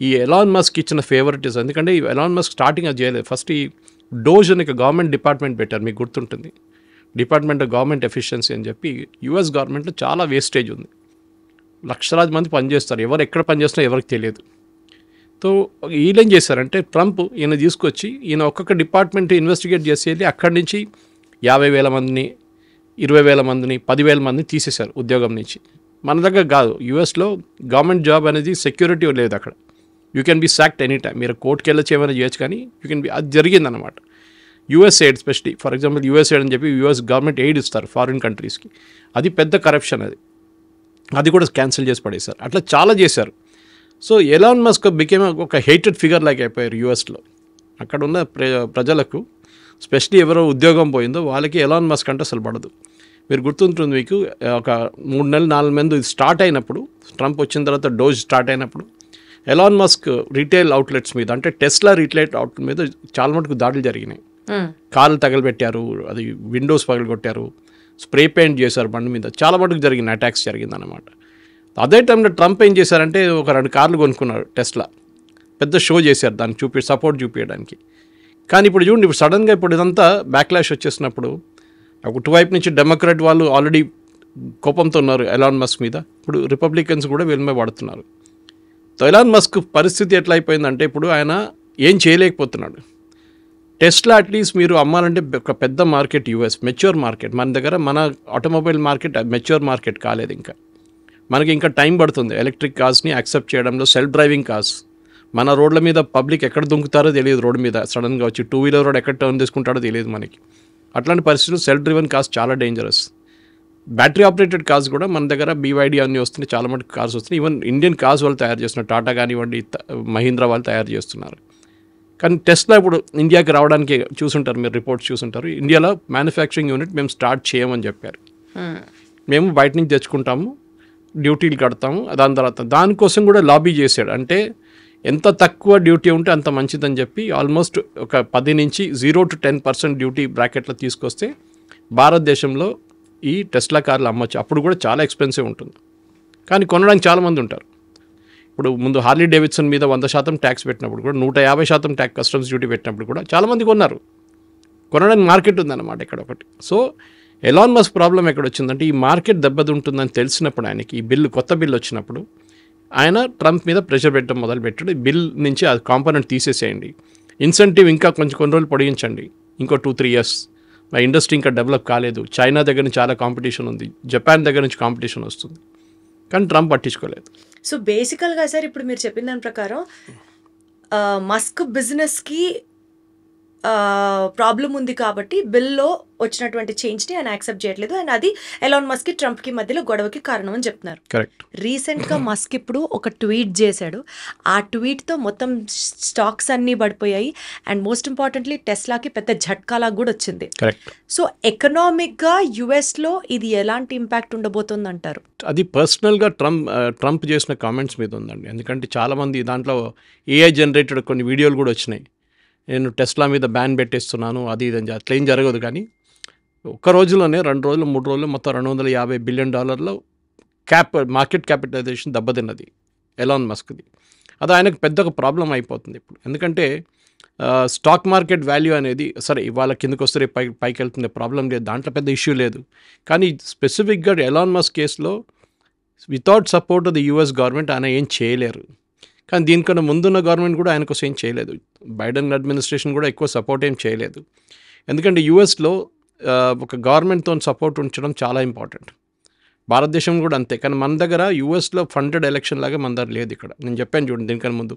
ఈ ఎలాన్ మస్క్ ఇచ్చిన ఫేవరెటిజం, ఎందుకంటే ఈ ఎలాన్ మస్క్ స్టార్టింగ్ అది చేయలేదు, ఫస్ట్ ఈ డోజ్ అని గవర్నమెంట్ డిపార్ట్మెంట్ పెట్టారు, మీకు గుర్తుంటుంది, డిపార్ట్మెంట్ ఆఫ్ గవర్నమెంట్ ఎఫిషియన్సీ అని చెప్పి. యూఎస్ గవర్నమెంట్లో చాలా వేస్టేజ్ ఉంది, లక్షలాది మంది పనిచేస్తారు, ఎవరు ఎక్కడ పనిచేస్తున్నారో ఎవరికి తెలియదు. సో వీళ్ళేం చేశారంటే, ట్రంప్ ఈయన తీసుకొచ్చి ఈయన ఒక్కొక్క డిపార్ట్మెంట్ ఇన్వెస్టిగేట్ చేసి వెళ్ళి అక్కడి నుంచి 50,000 మందిని, 20,000 మందిని, 10,000 మందిని తీసేశారు ఉద్యోగం నుంచి. మన దగ్గర కాదు, యూఎస్లో గవర్నమెంట్ జాబ్ అనేది సెక్యూరిటీ లేదు అక్కడ, you can be sacked any time, మీరు కోర్టుకి వెళ్ళొచ్చు ఏమైనా చేయొచ్చు, కానీ యూ కెన్ బి, అది జరిగిందనమాట. US aid especially, for example US aid అని చెప్పి యూఎస్ గవర్నమెంట్ ఎయిడ్ ఇస్తారు ఫారిన్ కంట్రీస్కి, అది పెద్ద కరప్షన్, అది కూడా క్యాన్సిల్ చేసి పడేశారు. అట్లా చాలా చేశారు. సో ఎలాన్ మస్క్ బికేమ్ ఒక హేటెడ్ ఫిగర్ లాగా అయిపోయారు యూఎస్లో. అక్కడ ఉన్న ప్రజలకు, స్పెషలీ ఎవరో ఉద్యోగం పోయిందో వాళ్ళకి ఎలాన్ మస్క్ అంటే అసలు పడదు. మీరు గుర్తుంటుంది మీకు, ఒక 3 నెలలు 4 మంది స్టార్ట్ అయినప్పుడు, ట్రంప్ వచ్చిన తర్వాత డోజ్ స్టార్ట్ అయినప్పుడు, ఎలాన్ మస్క్ రీటైల్ అవుట్లెట్స్ మీద, అంటే టెస్లా రీటైల్ అవుట్లెట్ మీద చాలా మటుకు దాడులు జరిగినాయి. కార్లు తగలబెట్టారు, అది విండోస్ పగలగొట్టారు, స్ప్రే పెయింట్ చేశారు బండి మీద, చాలా మటుకు జరిగిన అటాక్స్ జరిగిందన్నమాట. అదే టైంలో ట్రంప్ ఏం చేశారంటే, ఒక 2 కార్లు కొనుక్కున్నారు టెస్లా, పెద్ద షో చేశారు దాన్ని సపోర్ట్ చూపించడానికి. కానీ ఇప్పుడు చూడండి, ఇప్పుడు సడన్గా ఇప్పుడు ఇదంతా బ్యాక్లాష్ వచ్చేసినప్పుడు, అటువైపు నుంచి డెమోక్రాట్ వాళ్ళు ఆల్రెడీ కోపంతో ఉన్నారు ఎలాన్ మస్క్ మీద, ఇప్పుడు రిపబ్లికన్స్ కూడా వీళ్ళ మీద పడుతున్నారు. సో ఎలాన్ మస్క్ పరిస్థితి ఎట్లా అయిపోయిందంటే, ఇప్పుడు ఆయన ఏం చేయలేకపోతున్నాడు. టెస్లా అట్లీస్ట్ మీరు అమ్మాలంటే ఒక పెద్ద మార్కెట్, యూఎస్ మెచ్యూర్ మార్కెట్, మన దగ్గర మన ఆటోమొబైల్ మార్కెట్ మెచ్యూర్ మార్కెట్ కాలేదు ఇంకా, మనకి ఇంకా టైం పడుతుంది ఎలక్ట్రిక్ కార్స్ని యాక్సెప్ట్ చేయడంలో. సెల్ఫ్ డ్రైవింగ్ కార్స్ మన రోడ్ల మీద పబ్లిక్ ఎక్కడ దుంకుతారో తెలియదు, రోడ్డు మీద సడన్గా వచ్చి 2-వీలర్ రోడ్ ఎక్కడ టర్న్ తీసుకుంటాడో తెలియదు మనకి. అట్లాంటి పరిస్థితులు సెల్ఫ్ డ్రివెన్ కార్స్ చాలా డేంజరస్. బ్యాటరీ ఆపరేటెడ్ కార్స్ కూడా మన దగ్గర BYD అన్నీ వస్తున్నాయి, చాలా మటుకు కార్స్ వస్తున్నాయి. ఈవెన్ ఇండియన్ కార్స్ వాళ్ళు తయారు చేస్తున్నారు, టాటా కానివ్వండి, మహీంద్రా వాళ్ళు తయారు చేస్తున్నారు. కానీ టెస్లా ఇప్పుడు ఇండియాకి రావడానికి చూసుంటారు, మీరు రిపోర్ట్స్ చూసుంటారు, ఇండియాలో మ్యానుఫ్యాక్చరింగ్ యూనిట్ మేము స్టార్ట్ చేయమని చెప్పారు. మేము బయట నుంచి తెచ్చుకుంటాము, డ్యూటీలు కడతాము, దాని తర్వాత దానికోసం కూడా లాబీ చేశాడు. అంటే ఎంత తక్కువ డ్యూటీ ఉంటే అంత మంచిదని చెప్పి ఆల్మోస్ట్ ఒక 10 నుంచి 0 to 10% డ్యూటీ బ్రాకెట్లో తీసుకొస్తే భారతదేశంలో ఈ టెస్లా కార్లు అమ్మచ్చు. అప్పుడు కూడా చాలా ఎక్స్పెన్సివ్ ఉంటుంది, కానీ కొనడానికి చాలామంది ఉంటారు. ఇప్పుడు ముందు హార్లీ డేవిడ్సన్ మీద 100% ట్యాక్స్ పెట్టినప్పుడు కూడా, 150% ట్యాక్స్ కస్టమ్స్ డ్యూటీ పెట్టినప్పుడు కూడా చాలామంది కొన్నారు. కొనడానికి మార్కెట్ ఉందన్నమాట ఇక్కడ ఒకటి. సో ఎలాన్ మస్క్ ప్రాబ్లం ఎక్కడ వచ్చిందంటే, ఈ మార్కెట్ దెబ్బతింటుందని తెలిసినప్పుడు ఆయనకి, ఈ బిల్లు కొత్త బిల్లు వచ్చినప్పుడు ఆయన ట్రంప్ మీద ప్రెషర్ పెట్టడం మొదలుపెట్టాడు. బిల్ నుంచి ఆ కాంపోనెంట్ తీసేసేయండి, ఇన్సెంటివ్ ఇంకా కొన్ని రోజులు పొడిగించండి, ఇంకో 2-3 years, మా ఇండస్ట్రీ ఇంకా డెవలప్ కాలేదు, చైనా దగ్గర నుంచి చాలా కాంపిటీషన్ ఉంది, జపాన్ దగ్గర నుంచి కాంపిటీషన్ వస్తుంది, కానీ ట్రంప్ పట్టించుకోలేదు.
సో బేసికల్గా సార్, ఇప్పుడు మీరు చెప్పిన దాని ప్రకారం మస్క్ బిజినెస్కి ప్రాబ్లం ఉంది కాబట్టి బిల్లో వచ్చినటువంటి చేంజ్ని ఆయన యాక్సెప్ట్ చేయట్లేదు, అండ్ అది ఎలాన్ మస్క్ ట్రంప్కి మధ్యలో గొడవకి కారణం అని చెప్తున్నారు.
కరెక్ట్.
రీసెంట్గా మస్క్ ఇప్పుడు ఒక ట్వీట్ చేశాడు. ఆ ట్వీట్తో మొత్తం స్టాక్స్ అన్నీ పడిపోయాయి, అండ్ మోస్ట్ ఇంపార్టెంట్లీ టెస్లాకి పెద్ద ఝట్కాలాగా కూడా వచ్చింది.
కరెక్ట్.
సో ఎకనామిక్గా యుఎస్లో ఇది ఎలాంటి ఇంపాక్ట్ ఉండబోతుంది అంటారు?
అది పర్సనల్గా ట్రంప్ చేసిన కామెంట్స్ మీద ఉందండి. ఎందుకంటే చాలామంది దాంట్లో ఏఐ జనరేటెడ్ కొన్ని వీడియోలు కూడా వచ్చినాయి. నేను టెస్లా మీద బ్యాన్ పెట్టేస్తున్నాను అది ఇది అని, అట్లా ఏం జరగదు. కానీ ఒక్క రోజులోనే 2 రోజులు 3 రోజులు మొత్తం $250 బిలియన్ మార్కెట్ క్యాపిటలైజేషన్ దెబ్బతిన్నది ఎలాన్ మస్క్ది. అది ఆయనకు పెద్ద ఒక ప్రాబ్లం అయిపోతుంది ఇప్పుడు. ఎందుకంటే స్టాక్ మార్కెట్ వాల్యూ అనేది సరే ఇవాళ కిందకు వస్తే పైకి వెళ్తుంది, ప్రాబ్లం లేదు, దాంట్లో పెద్ద ఇష్యూ లేదు. కానీ స్పెసిఫిక్గా ఎలాన్ మస్క్ కేసులో without support of the US government ఆయన ఏం చేయలేరు. కానీ దీనికన్నా ముందున్న గవర్నమెంట్ కూడా ఆయన కోసం ఏం చేయలేదు. బైడెన్ అడ్మినిస్ట్రేషన్ కూడా ఎక్కువ సపోర్ట్ ఏం చేయలేదు. ఎందుకంటే యూఎస్లో ఒక గవర్నమెంట్తో సపోర్ట్ ఉంచడం చాలా ఇంపార్టెంట్. భారతదేశం కూడా అంతే. కానీ మన దగ్గర యూఎస్లో ఫండెడ్ ఎలక్షన్ లాగా మన దగ్గర లేదు ఇక్కడ. నేను చెప్పాను చూడండి, దీనికన్నా ముందు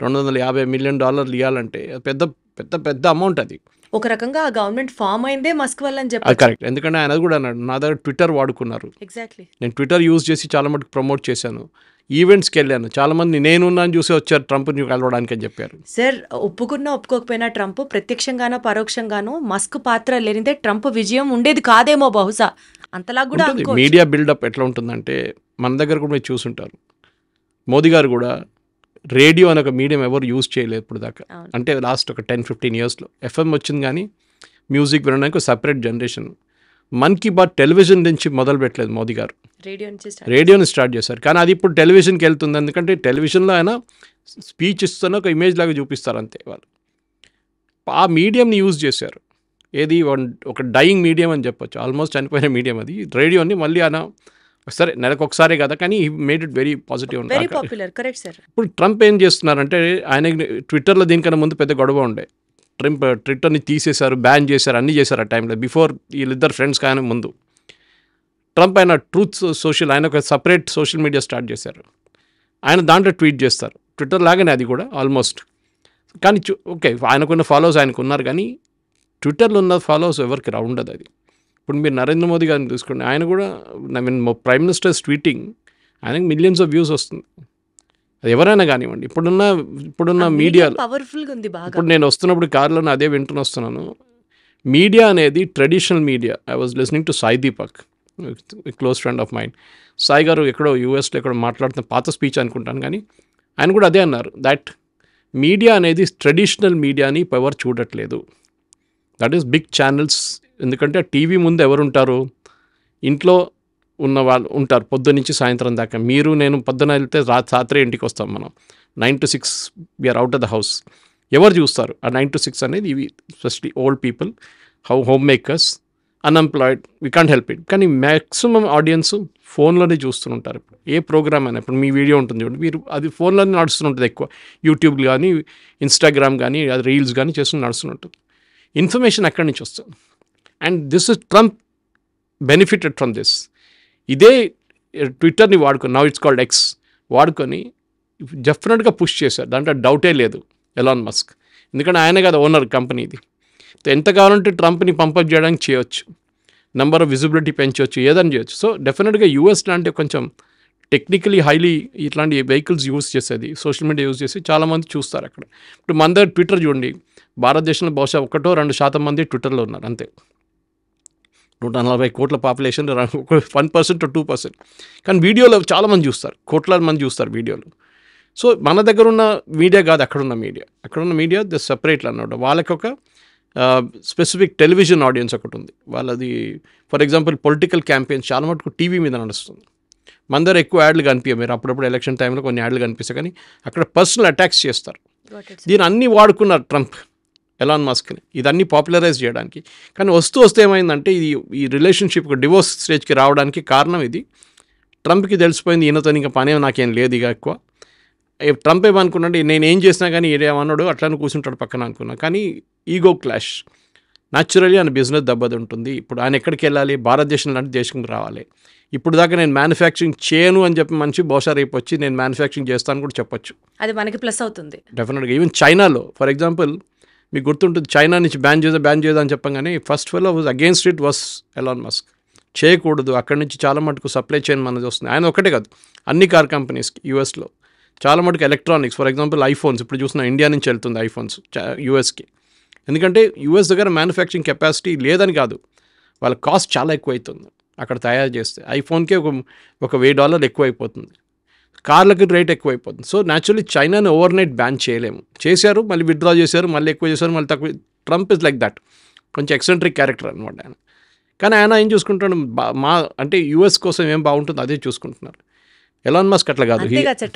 $250 మిలియన్ ఇవ్వాలంటే పెద్ద పెద్ద పెద్ద అమౌంట్. అది
ఒక రకంగా ఆ గవర్నమెంట్ ఫామ్ అయిందే మస్క్ వల్ల అని చెప్పి.
కరెక్ట్. ఎందుకంటే ఆయన కూడా అన్నాడు, నా దగ్గర ట్విట్టర్ వాడుకున్నారు,
ఎగ్జాక్ట్లీ
నేను ట్విట్టర్ యూజ్ చేసి చాలా మటుకు ప్రమోట్ చేశాను, ఈవెంట్స్కి వెళ్ళాను, చాలామంది నేనున్నాను చూసి వచ్చారు ట్రంప్ని కలవడానికి అని చెప్పారు.
సార్, ఒప్పుకున్నా ఒప్పుకోకపోయినా ట్రంప్ ప్రత్యక్షంగానో పరోక్షంగానో మస్క్ పాత్ర లేనిదే ట్రంప్ విజయం ఉండేది కాదేమో బహుశా. అంతలా కూడా
మీడియా బిల్డప్ ఎట్లా ఉంటుందంటే మన దగ్గర కూడా మీరు చూసుంటారు, మోదీ గారు కూడా రేడియో అనే ఒక మీడియం ఎవరు యూజ్ చేయలేదు ఇప్పుడు దాకా. అంటే లాస్ట్ ఒక 10-15 ఇయర్స్లో ఎఫ్ఎం వచ్చింది, కానీ మ్యూజిక్ వినడానికి separate generation. Mann Ki Baat television నుంచి మొదలు పెట్టలేదు మోదీ గారు, రేడియోని స్టార్ట్ చేశారు. కానీ అది ఇప్పుడు టెలివిజన్కి వెళ్తుంది. ఎందుకంటే టెలివిజన్లో ఆయన స్పీచ్ ఇస్తున్న ఒక ఇమేజ్ లాగా చూపిస్తారు అంతే వాళ్ళు. ఆ మీడియంని యూజ్ చేశారు. ఏది ఒక డయింగ్ మీడియం అని చెప్పొచ్చు, ఆల్మోస్ట్ చనిపోయిన మీడియం అది. రేడియోని మళ్ళీ ఆయన సరే నెలకు ఒకసారే కదా, కానీ ఈ మేడ్ ఇట్ వెరీ పాజిటివ్. ఇప్పుడు ట్రంప్ ఏం చేస్తున్నారంటే, ఆయన ట్విట్టర్లో దీనికన్నా ముందు పెద్ద గొడవ ఉండే. ట్విట్టర్ని తీసేశారు, బ్యాన్ చేశారు, అన్నీ చేశారు ఆ టైంలో. బిఫోర్ వీళ్ళిద్దరు ఫ్రెండ్స్ కానీ ముందు ట్రంప్ ఆయన ట్రూత్ సోషల్, ఆయన ఒక సపరేట్ సోషల్ మీడియా స్టార్ట్ చేశారు. ఆయన దాంట్లో ట్వీట్ చేస్తారు, ట్విట్టర్ లాగానే అది కూడా ఆల్మోస్ట్. కానీ ఓకే, ఆయనకున్న ఫాలోవర్స్ ఆయనకు ఉన్నారు, కానీ ట్విట్టర్లో ఉన్న ఫాలోవర్స్ ఎవరికి ఉండదు అది. ఇప్పుడు మీరు నరేంద్ర మోదీ గారిని చూసుకోండి, ఆయన కూడా ప్రైమ్ మినిస్టర్స్ ట్వీటింగ్, ఆయనకు మిలియన్స్ ఆఫ్ వ్యూస్ వస్తుంది. అది ఎవరైనా కానివ్వండి. ఇప్పుడున్న మీడియా
పవర్ఫుల్గా ఉంది బాగా.
ఇప్పుడు నేను వస్తున్నప్పుడు కార్లోనే అదే వింటూనే వస్తున్నాను. మీడియా అనేది traditional media. I was listening to Sai Deepak, close friend of mind. Sai గారు ఎక్కడో యూఎస్లో ఎక్కడో మాట్లాడుతున్న పాత స్పీచ్ అనుకుంటాను, కానీ ఆయన కూడా అదే అన్నారు, దట్ మీడియా అనేది ట్రెడిషనల్ మీడియాని పవర్ చూడట్లేదు. That is big channels. ఎందుకంటే టీవీ ముందు ఎవరు ఉంటారు, ఇంట్లో ఉన్న వాళ్ళు ఉంటారు పొద్దు నుంచి సాయంత్రం దాకా. మీరు నేను పొద్దున వెళ్తే రాత్రి ఇంటికి వస్తాం మనం. 9 to 6 we're out of the house. ఎవరు చూస్తారు ఆ 9 to 6 అనేది? ఇవి specially old people, home makers, unemployed, we can't help it. కానీ మ్యాక్సిమం ఆడియన్స్ ఫోన్లోనే చూస్తుంటారు. ఇప్పుడు ఏ ప్రోగ్రామ్ అయినా, ఇప్పుడు మీ వీడియో ఉంటుంది చూడండి, మీరు అది ఫోన్లోనే నడుస్తుంటుంది ఎక్కువ. యూట్యూబ్ కానీ ఇన్స్టాగ్రామ్ కానీ అది రీల్స్ కానీ చేస్తూ నడుస్తుంటుంది. ఇన్ఫర్మేషన్ అక్కడి నుంచి వస్తుంది. And this is Trump benefited from this. ఇదే ట్విట్టర్ని వాడుకొని, నౌ ఇట్స్ కాల్డ్ ఎక్స్, వాడుకొని డెఫినెట్గా పుష్ చేశారు, దాంట్లో డౌటే లేదు ఎలాన్ మస్క్. ఎందుకంటే ఆయన కదా ఓనర్ కంపెనీది. ఎంత కావాలంటే ట్రంప్ని పంపప్ చేయడానికి చేయొచ్చు, నెంబర్ ఆఫ్ విజిబిలిటీ పెంచవచ్చు, ఏదని చేయొచ్చు. సో డెఫినెట్గా యూఎస్ లాంటి కొంచెం టెక్నికలీ హైలీ ఇట్లాంటి వెహికల్స్ యూజ్ చేసేది, సోషల్ మీడియా యూజ్ చేసి చాలామంది చూస్తారు అక్కడ. ఇప్పుడు మన దగ్గర ట్విట్టర్ చూడండి, భారతదేశంలో బహుశా 1-2% మంది ట్విట్టర్లో ఉన్నారు అంతే. 140 కోట్ల పాపులేషన్, 1% to 2%. కానీ వీడియోలో చాలామంది చూస్తారు, కోట్లాది మంది చూస్తారు వీడియోలు. సో మన దగ్గర ఉన్న మీడియా కాదు అక్కడున్న మీడియా ద సపరేట్లు అన్నమాట. వాళ్ళకి ఒక స్పెసిఫిక్ టెలివిజన్ ఆడియన్స్ ఒకటి ఉంది వాళ్ళది. ఫర్ ఎగ్జాంపుల్ పొలిటికల్ క్యాంపెయిన్స్ చాలా మటుకు టీవీ మీద నడుస్తుంది. మన దగ్గర ఎక్కువ యాడ్లు కనిపించాయి, మీరు అప్పుడప్పుడు ఎలక్షన్ టైంలో కొన్ని యాడ్లు కనిపిస్తాయి, కానీ అక్కడ పర్సనల్ అటాక్స్ చేస్తారు. దీని అన్నీ వాడుకున్నారు ట్రంప్, ఎలాన్ మస్క్ని, ఇదన్నీ పాపులరైజ్ చేయడానికి. కానీ వస్తే ఏమైందంటే ఈ రిలేషన్షిప్ డివోర్స్ స్టేజ్కి రావడానికి కారణం ఇది. ట్రంప్కి తెలిసిపోయింది, ఈయనతో ఇంకా పనేం నాకేం లేదు ఇక ఎక్కువ. ట్రంప్ ఏమనుకున్నాడు, నేను ఏం చేసినా కానీ ఏమన్నాడు అట్లానే కూర్చుంటాడు పక్కన అనుకున్నా. కానీ ఈగో క్లాష్, న్యాచురల్లీ ఆయన బిజినెస్ దెబ్బది ఉంటుంది. ఇప్పుడు ఆయన ఎక్కడికి వెళ్ళాలి, భారతదేశం లాంటి దేశంకి రావాలి. ఇప్పుడు దాకా నేను మ్యానుఫ్యాక్చరింగ్ చేయను అని చెప్పి మనిషి బహుశా రేపు వచ్చి నేను మ్యానుఫ్యాక్చరింగ్ చేస్తాను కూడా చెప్పొచ్చు,
అది మనకి ప్లస్ అవుతుంది
డెఫినెట్గా. ఈవెన్ చైనాలో ఫర్ ఎగ్జాంపుల్ మీకు గుర్తుంటుంది చైనా నుంచి బ్యాన్ చేద్దాం అని చెప్పగానే first fellow was against it was Elon Musk. చేయకూడదు, అక్కడి నుంచి చాలా మటుకు సప్లై చైన్ మనది వస్తుంది. ఆయన ఒకటే కాదు, అన్ని కార్ కంపెనీస్కి యూఎస్లో చాలా మటుకు ఎలక్ట్రానిక్స్, ఫర్ ఎగ్జాంపుల్ ఐఫోన్స్ ఇప్పుడు చూసిన ఇండియా నుంచి వెళ్తుంది ఐఫోన్స్ యూఎస్కి. ఎందుకంటే యూఎస్ దగ్గర మ్యానుఫ్యాక్చరింగ్ కెపాసిటీ లేదని కాదు, వాళ్ళ కాస్ట్ చాలా ఎక్కువ అవుతుంది అక్కడ తయారు చేస్తే. ఐఫోన్కే ఒక $1000 ఎక్కువ అయిపోతుంది, కార్లకి రేట్ ఎక్కువ అయిపోతుంది. సో న్యాచురల్లీ చైనాని ఓవర్ నైట్ బ్యాన్ చేయలేము. చేశారు, మళ్ళీ విత్డ్రా చేశారు, మళ్ళీ ఎక్కువ చేశారు, మళ్ళీ తక్కువ. ట్రంప్ ఇస్ లైక్ దట్, కొంచెం ఎక్సెంట్రిక్ క్యారెక్టర్ అనమాట ఆయన. కానీ ఆయన ఏం చూసుకుంటాడు, అంటే యూఎస్ కోసం ఏం బాగుంటుందో అదే చూసుకుంటున్నారు. ఎలాన్ మస్క్ అట్లా కాదు.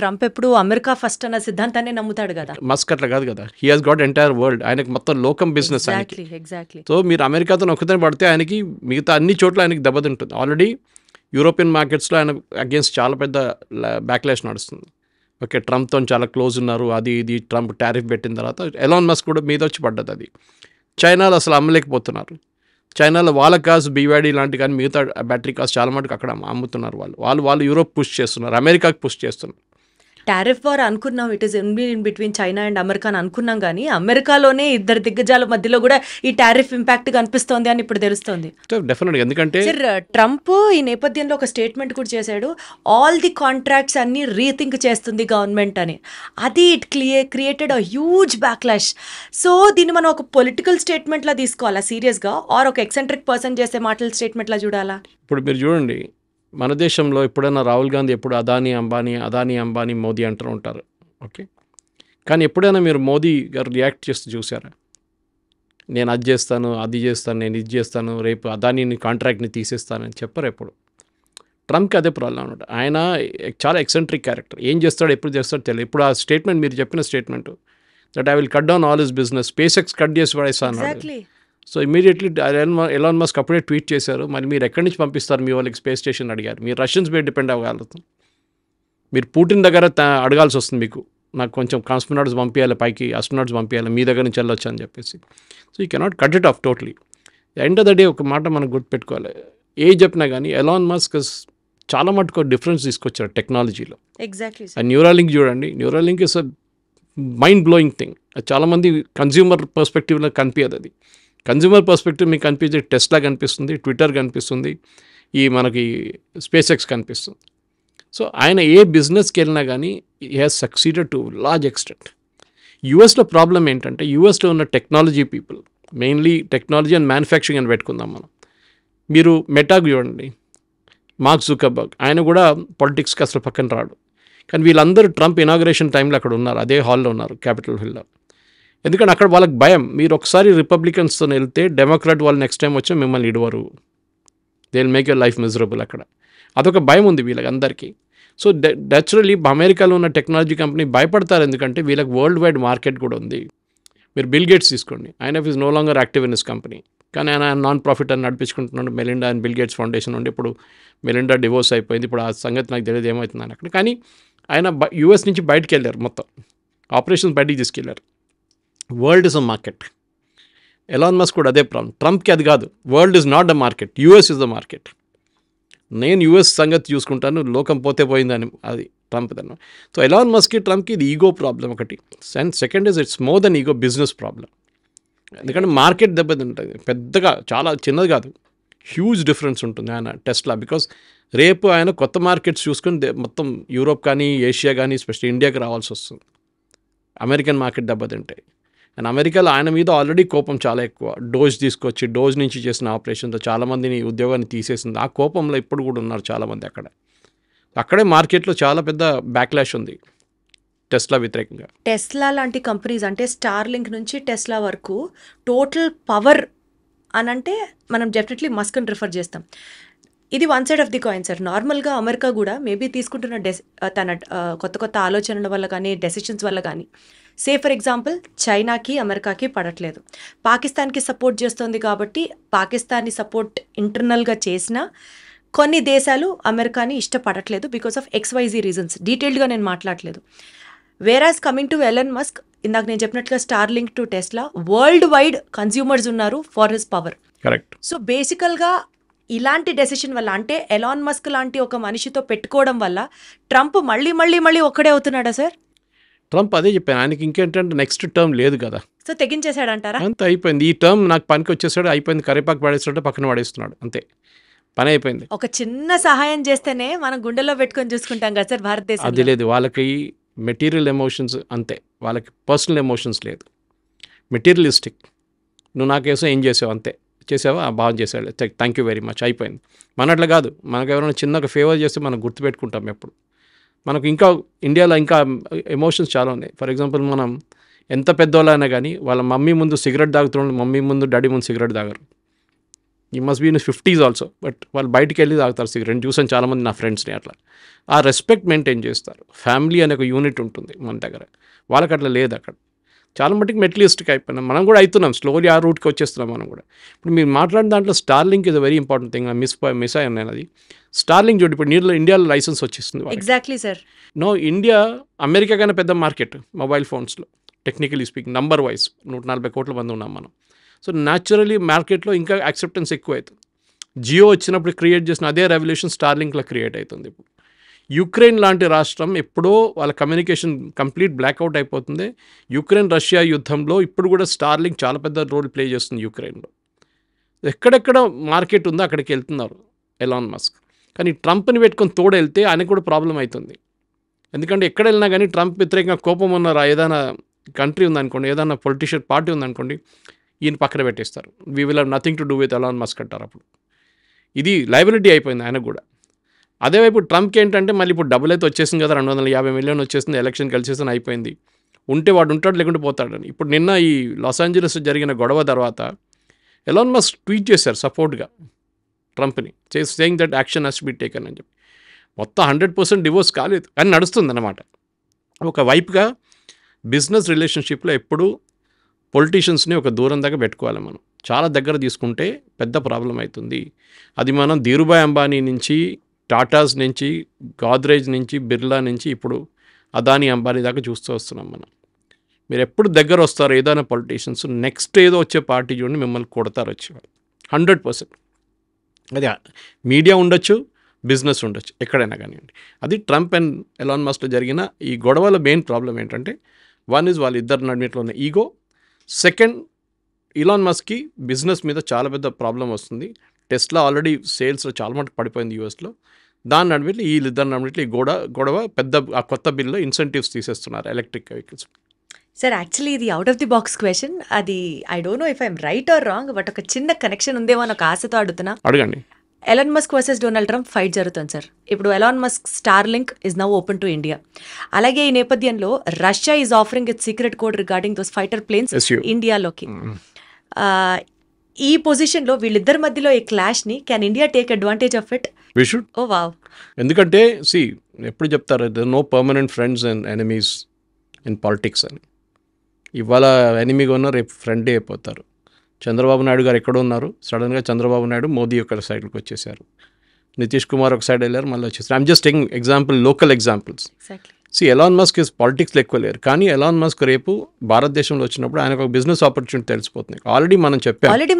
ట్రంప్ ఎప్పుడు అమెరికా ఫస్ట్ అన్న సిద్ధాంతాన్ని నమ్ముతాడు కదా.
మస్క్ అట్లా కాదు కదా, he has got entire world. ఆయనకి మొత్తం లోకం బిజినెస్ ఆయనకి. సో మీరు అమెరికాతో నొక్కుతని పడితే ఆయనకి మిగతా అన్ని చోట్ల ఆయనకి దెబ్బతింటుంది. ఆల్రెడీ యూరోపియన్ మార్కెట్స్లో ఆయన అగేన్స్ట్ చాలా పెద్ద బ్యాక్లాష్ నడుస్తుంది. ఓకే, ట్రంప్తో చాలా క్లోజ్ ఉన్నారు, అది ఇది ట్రంప్ టారిఫ్ పెట్టిన తర్వాత ఎలాన్ మస్క్ కూడా మీద వచ్చి పడ్డది. అది చైనాలో అసలు అమ్మలేకపోతున్నారు. చైనాలో వాళ్ళ కాస్ట్ బీవాడీ లాంటి కానీ మిగతా బ్యాటరీ కాస్ట్ చాలా మటుకు అక్కడ అమ్ముతున్నారు. వాళ్ళు యూరోప్ పుష్ చేస్తున్నారు, అమెరికాకి పుష్ చేస్తున్నారు.
టారిఫ్ వార్ అనుకున్నాం, it is in between China and America అని అనుకున్నాం, కానీ అమెరికాలోనే ఇద్దరు దిగ్గజాల మధ్యలో కూడా ఈ టారిఫ్ ఇంపాక్ట్ కనిపిస్తోంది అని ఇప్పుడు తెలుస్తోంది.
డెఫినెట్గా, ఎందుకంటే
సార్ ట్రంప్ ఈ నేపథ్యంలో ఒక స్టేట్మెంట్ కూడా చేశాడు, ఆల్ ది కాంట్రాక్ట్స్ అన్ని రీథింక్ చేస్తుంది గవర్నమెంట్ అని. అది it created a huge backlash. So దీన్ని మనం ఒక పొలిటికల్ స్టేట్మెంట్లా తీసుకోవాలా సీరియస్గా, ఆర్ ఒక ఎక్సెంట్రిక్ పర్సన్ చేసే మాటల స్టేట్మెంట్లా చూడాలా?
ఇప్పుడు మీరు చూడండి, మన దేశంలో ఎప్పుడైనా రాహుల్ గాంధీ ఎప్పుడు అదానీ అంబానీ మోదీ అంటూ ఉంటారు. ఓకే, కానీ ఎప్పుడైనా మీరు మోదీ గారు రియాక్ట్ చేస్తూ చూసారా? నేను అది చేస్తాను, నేను ఇది చేస్తాను, రేపు అదానీని కాంట్రాక్ట్ని తీసేస్తానని చెప్పరు ఎప్పుడు. ట్రంప్కి అదే ప్రాబ్లం అనమాట. ఆయన చాలా ఎక్సెంట్రిక్ క్యారెక్టర్, ఏం చేస్తాడో ఎప్పుడు చేస్తాడో తెలియదు. ఇప్పుడు ఆ స్టేట్మెంట్ మీరు చెప్పిన statement that I will cut down all his business, space X cut చేసి పడేస్తాను. సో ఇమీడియట్లీ ఎలాన్ మస్క్ అప్పుడే ట్వీట్ చేశారు, మరి మీరు ఎక్కడి నుంచి పంపిస్తారు మీ వాళ్ళకి స్పేస్ స్టేషన్ అడిగారు. మీరు రష్యన్స్ మీద డిపెండ్ అవ్వగలుగుతాం, మీరు పుటిన్ దగ్గర అడగాల్సి వస్తుంది, మీకు నాకు కొంచెం కాస్మోనాట్స్ పంపించాలి, పైకి ఆస్ట్రోనాట్స్ పంపించాలి, మీ దగ్గర నుంచి వెళ్ళొచ్చు అని చెప్పేసి. So you cannot cut it of totally. End of the day ఒక మాట మనం గుర్తుపెట్టుకోవాలి, ఏ చెప్పినా కానీ ఎలాన్ మస్క్ చాలా మటుకు డిఫరెన్స్ తీసుకొచ్చారు టెక్నాలజీలో.
ఎగ్జాక్ట్లీ.
న్యూరాలింక్ చూడండి, Neuralink is a mind blowing thing. చాలామంది కన్జ్యూమర్ పర్స్పెక్టివ్లో కనిపించదు. అది కన్జ్యూమర్ పర్స్పెక్టివ్ మీకు కనిపించే టెస్లా కనిపిస్తుంది, ట్విట్టర్ కనిపిస్తుంది, ఈ మనకి స్పేస్ ఎక్స్ కనిపిస్తుంది. సో ఆయన ఏ బిజినెస్కి వెళ్ళినా కానీ he has succeeded to large extent. యూఎస్లో ప్రాబ్లం ఏంటంటే, యూఎస్లో ఉన్న technology people, mainly technology and manufacturing అని పెట్టుకుందాం మనం. మీరు మెటాకు చూడండి, మార్క్ జుకర్బర్గ్, ఆయన కూడా పాలిటిక్స్కి అసలు పక్కన రాడు. కానీ వీళ్ళందరూ ట్రంప్ ఇనాగ్రేషన్ టైంలో అక్కడ ఉన్నారు, అదే హాల్లో ఉన్నారు, క్యాపిటల్ హిల్లో. ఎందుకంటే అక్కడ వాళ్ళకి భయం, మీరు ఒకసారి రిపబ్లికన్స్తో వెళ్తే డెమోక్రాట్ వాళ్ళు నెక్స్ట్ టైం వచ్చి మిమ్మల్ని ఇడవరు, they will make your life miserable. అక్కడ అదొక భయం ఉంది వీళ్ళకి అందరికీ. సో న్యాచురల్లీ అమెరికాలో ఉన్న టెక్నాలజీ కంపెనీ భయపడతారు, ఎందుకంటే వీళ్ళకి వరల్డ్ వైడ్ మార్కెట్ కూడా ఉంది. మీరు బిల్ గేట్స్ తీసుకోండి, ఆయన is no longer active in this company, కానీ ఆయన నాన్ ప్రాఫిట్ అని నడిపించుకుంటున్నాడు. Melinda and Bill Gates foundation ఉండి, ఇప్పుడు మెలిండా డివోర్స్ అయిపోయింది, ఇప్పుడు ఆ సంగతి నాకు తెలియదు ఏమవుతుందని అక్కడ. కానీ ఆయన యూఎస్ నుంచి బయటకు వెళ్ళారు, మొత్తం ఆపరేషన్స్ బయటికి తీసుకెళ్లారు. World is a market. Elon Musk కూడా అదే ప్రాబ్లం, ట్రంప్కి అది కాదు, world is not the market, US is the market. నేను యూఎస్ సంగతి చూసుకుంటాను, లోకం పోతే పోయిందని అది ట్రంప్ దన్న. సో ఎలాన్ మస్క్కి ట్రంప్కి ఇది ఈగో ప్రాబ్లం ఒకటి, and second is it's more than ego, business problem. ఎందుకంటే మార్కెట్ దెబ్బతింటుంది, పెద్దగా చాలా చిన్నది కాదు, హ్యూజ్ డిఫరెన్స్ ఉంటుంది ఆయన టెస్లా. బికాస్ రేపు ఆయన కొత్త మార్కెట్స్ చూసుకొని మొత్తం యూరోప్ కానీ ఏషియా కానీ స్పెషల్లీ ఇండియాకి రావాల్సి వస్తుంది, అమెరికన్ మార్కెట్ దెబ్బతింటాయి. అండ్ అమెరికాలో ఆయన మీద ఆల్రెడీ కోపం చాలా ఎక్కువ, డోజ్ తీసుకొచ్చి డోజ్ నుంచి చేసిన ఆపరేషన్తో చాలామందిని ఉద్యోగాన్ని తీసేసింది. ఆ కోపంలో ఇప్పుడు కూడా ఉన్నారు చాలామంది అక్కడే మార్కెట్లో చాలా పెద్ద బ్యాక్లాష్ ఉంది టెస్లా వ్యతిరేకంగా.
టెస్లా లాంటి కంపెనీస్ అంటే స్టార్లింక్ నుంచి టెస్లా వరకు టోటల్ పవర్ అని అంటే మనం డెఫినెట్లీ మస్క్ని ప్రిఫర్ చేస్తాం. ఇది one side of the coin sir. నార్మల్గా అమెరికా కూడా మేబీ తీసుకుంటున్న తన కొత్త ఆలోచనల వల్ల కానీ డెసిషన్స్ వల్ల కానీ, సే ఫర్ ఎగ్జాంపుల్ చైనాకి అమెరికాకి పడట్లేదు, పాకిస్తాన్కి సపోర్ట్ చేస్తుంది కాబట్టి పాకిస్తాన్ని సపోర్ట్ ఇంటర్నల్గా చేసినా కొన్ని దేశాలు అమెరికాని ఇష్టపడట్లేదు బికాస్ ఆఫ్ XYZ రీజన్స్. డీటెయిల్డ్గా నేను మాట్లాడలేదు. Whereas coming to Elon Musk, ఇందాక నేను చెప్పినట్లుగా Starlink to Tesla, world wide consumers ఉన్నారు for his power.
Correct.
So బేసికల్గా ఇలాంటి డెసిషన్ వల్ల, అంటే ఎలాన్ మస్క్ లాంటి ఒక మనిషితో పెట్టుకోవడం వల్ల ట్రంప్ మళ్ళీ ఒక్కడే అవుతున్నాడా సార్?
ట్రంప్ అదే చెప్పాను, ఆయనకి ఇంకేంటంటే నెక్స్ట్ టర్మ్ లేదు కదా,
సో తెగించేశాడంటారా?
అంత అయిపోయింది, ఈ టర్మ్ నాకు పనికి వచ్చేసాడు, అయిపోయింది, కరివేపాకు పడేస్తాడు, పక్కన పడేస్తున్నాడు, అంతే, పని అయిపోయింది.
ఒక చిన్న సహాయం చేస్తేనే మనం గుండెల్లో పెట్టుకొని చూసుకుంటాం కదా సార్
అది
భారతదేశంలో.
లేదు, వాళ్ళకి మెటీరియల్ ఎమోషన్స్ అంతే, వాళ్ళకి పర్సనల్ ఎమోషన్స్ లేదు, మెటీరియలిస్టిక్. నువ్వు నాకేసం ఏం చేసావు, అంతే, చేసావా బాగా చేసాడు, థ్యాంక్ యూ వెరీ మచ్, అయిపోయింది. మన అట్లా కాదు, మనకు ఎవరైనా చిన్న ఒక ఫేవర్ చేస్తే మనం గుర్తుపెట్టుకుంటాం ఎప్పుడు. మనకు ఇంకా ఇండియాలో ఇంకా ఎమోషన్స్ చాలా ఉన్నాయి. ఫర్ ఎగ్జాంపుల్, మనం ఎంత పెద్దోళ్ళైనా కానీ వాళ్ళ మమ్మీ ముందు సిగరెట్ తాగుతున్నాడు, మమ్మీ ముందు డాడీ ముందు సిగరెట్ తాగరు. He must be in 50s also, but వాళ్ళు బయటికి వెళ్ళి తాగుతారు సిగరెట్. చూసాను చాలామంది నా ఫ్రెండ్స్ని అట్లా. ఆ రెస్పెక్ట్ మెయింటైన్ చేస్తారు. ఫ్యామిలీ అనే ఒక యూనిట్ ఉంటుంది మన దగ్గర, వాళ్ళకి అట్లా లేదు అక్కడ. చాలా మటుకు మెటీరియలిస్టిక్ అయిపోయినాం, మనం కూడా అవుతున్నాం, స్లోలీ ఆ రూట్కి వచ్చేస్తున్నాం మనం కూడా. ఇప్పుడు మీరు మాట్లాడిన దాంట్లో Starlink is a very important thing. Miss అయ్యాను నేను అది. స్టార్లింక్ చూడండి, ఇప్పుడు ఇండియాలో లైసెన్స్ వచ్చేస్తుంది.
Exactly sir.
No, India America కన్నా పెద్ద మార్కెట్ మొబైల్ ఫోన్స్లో, టెక్నికలీ స్పీకింగ్, నంబర్ వైజ్ 140 కోట్ల మంది ఉన్నాం మనం. సో న్యాచురలీ మార్కెట్లో ఇంకా యాక్సెప్టెన్స్ ఎక్కువ అవుతుంది. జియో వచ్చినప్పుడు క్రియేట్ చేసిన అదే రెవల్యూషన్ స్టార్లింక్లో క్రియేట్ అవుతుంది. ఇప్పుడు యుక్రెయిన్ లాంటి రాష్ట్రం ఎప్పుడో వాళ్ళ కమ్యూనికేషన్ కంప్లీట్ బ్లాక్అవుట్ అయిపోతుంది. యుక్రెయిన్ రష్యా యుద్ధంలో ఇప్పుడు కూడా స్టార్లింక్ చాలా పెద్ద రోల్ ప్లే చేస్తుంది యుక్రెయిన్లో. ఎక్కడెక్కడ మార్కెట్ ఉందో అక్కడికి వెళ్తున్నారు ఎలాన్ మస్క్. కానీ ట్రంప్ని పెట్టుకొని తోడెళ్తే ఆయనకు కూడా ప్రాబ్లం అవుతుంది. ఎందుకంటే ఎక్కడ వెళ్ళినా కానీ ట్రంప్ వ్యతిరేకంగా కోపం ఉన్నారా, ఏదైనా కంట్రీ ఉందనుకోండి, ఏదైనా పొలిటీషియన్ పార్టీ ఉందనుకోండి, ఈయన పక్కన పెట్టేస్తారు. We will have nothing to do with Elon Musk అంటారు. అప్పుడు ఇది లయబిలిటీ అయిపోయింది ఆయనకు కూడా. అదేవైపు ట్రంప్కి ఏంటంటే మళ్ళీ ఇప్పుడు డబ్బులు అయితే వచ్చేసింది కదా, 250 మిలియన్ వచ్చేసింది, ఎలక్షన్ కలిసేసిన అయిపోయింది, ఉంటే వాడు ఉంటాడు లేకుంటే పోతాడని. ఇప్పుడు నిన్న ఈ లాస్ ఏంజలస్ జరిగిన గొడవ తర్వాత ఎలాన్ మస్క్ ట్వీట్ చేశారు సపోర్ట్గా ట్రంప్ని, saying that action has to be taken అని చెప్పి. మొత్తం 100% డివోర్స్ కాలేదు కానీ నడుస్తుంది అన్నమాట. ఒక వైపుగా బిజినెస్ రిలేషన్షిప్లో ఎప్పుడు పొలిటీషియన్స్ని ఒక దూరం దాకా పెట్టుకోవాలి మనం. చాలా దగ్గర తీసుకుంటే పెద్ద ప్రాబ్లం అవుతుంది. అది మనం ధీరుభాయ్ అంబానీ నుంచి, టాటాస్ నుంచి, గాద్రేజ్ నుంచి, బిర్లా నుంచి ఇప్పుడు అదానీ అంబానీ దాకా చూస్తూ వస్తున్నాం మనం. మీరు ఎప్పుడు దగ్గర వస్తారో ఏదైనా పొలిటీషియన్స్, నెక్స్ట్ ఏదో వచ్చే పార్టీ చూడండి మిమ్మల్ని కొడతారు వచ్చేవాళ్ళు 100%. అది మీడియా ఉండొచ్చు, బిజినెస్ ఉండొచ్చు, ఎక్కడైనా కానివ్వండి. అది ట్రంప్ అండ్ ఎలాన్ మస్క్లో జరిగిన ఈ గొడవల మెయిన్ ప్రాబ్లం ఏంటంటే, వన్ ఇస్ వాళ్ళిద్దరు నడిమిట్లో ఉన్న ఈగో, సెకండ్ ఎలాన్ మస్క్కి బిజినెస్ మీద చాలా పెద్ద ప్రాబ్లం వస్తుంది. టెస్లా ఆల్రెడీ సేల్స్లో చాలా మటుకు పడిపోయింది యూఎస్లో. దాని నడిమిట్లో వీళ్ళిద్దరు నడిమిట్లో ఈ గొడవ పెద్ద ఆ కొత్త బిల్లో ఇన్సెంటివ్స్ తీసేస్తున్నారు ఎలక్ట్రిక్ వెహికల్స్.
సార్ యాక్చువల్లీ ఇది out of the box question, అది I don't know if I'm right or wrong, but ఒక చిన్న కనెక్షన్ ఉందేమో అని ఒక ఆశతో అడుగుతున్నా.
అడగండి.
Elon Musk versus Donald Trump fight జరుగుతుంది సార్. ఇప్పుడు Elon Musk Starlink is now open to India. అలాగే ఈ నేపథ్యంలో Russia is offering its secret code regarding those fighter planes ఇండియాలోకి. ఈ పొజిషన్లో వీళ్ళిద్దరి మధ్యలో ఈ క్లాష్ని can India take advantage of it?
We should.
Oh wow.
ఎందుకంటే ఎప్పుడు చెప్తారు, no permanent friends and enemies in politics అని. ఇవాళ ఎనిమీగా ఉన్నారు, రేపు ఫ్రెండే అయిపోతారు. చంద్రబాబు నాయుడు గారు ఎక్కడ ఉన్నారు, సడన్గా చంద్రబాబు నాయుడు మోదీ ఒక సైడ్కి వచ్చేసారు. నితీష్ కుమార్ ఒక సైడ్ వెళ్ళారు, మళ్ళీ వచ్చేసారు. I'm just taking example, local examples. Elon Musk పాలిటిక్స్లో ఎక్కువ లేరు, కానీ ఎలాన్ మస్క్ రేపు భారతదేశంలో వచ్చినప్పుడు ఆయనకు ఒక బిజినెస్ ఆపర్చునిటీ తెలిసిపోతుంది. ఆల్రెడీ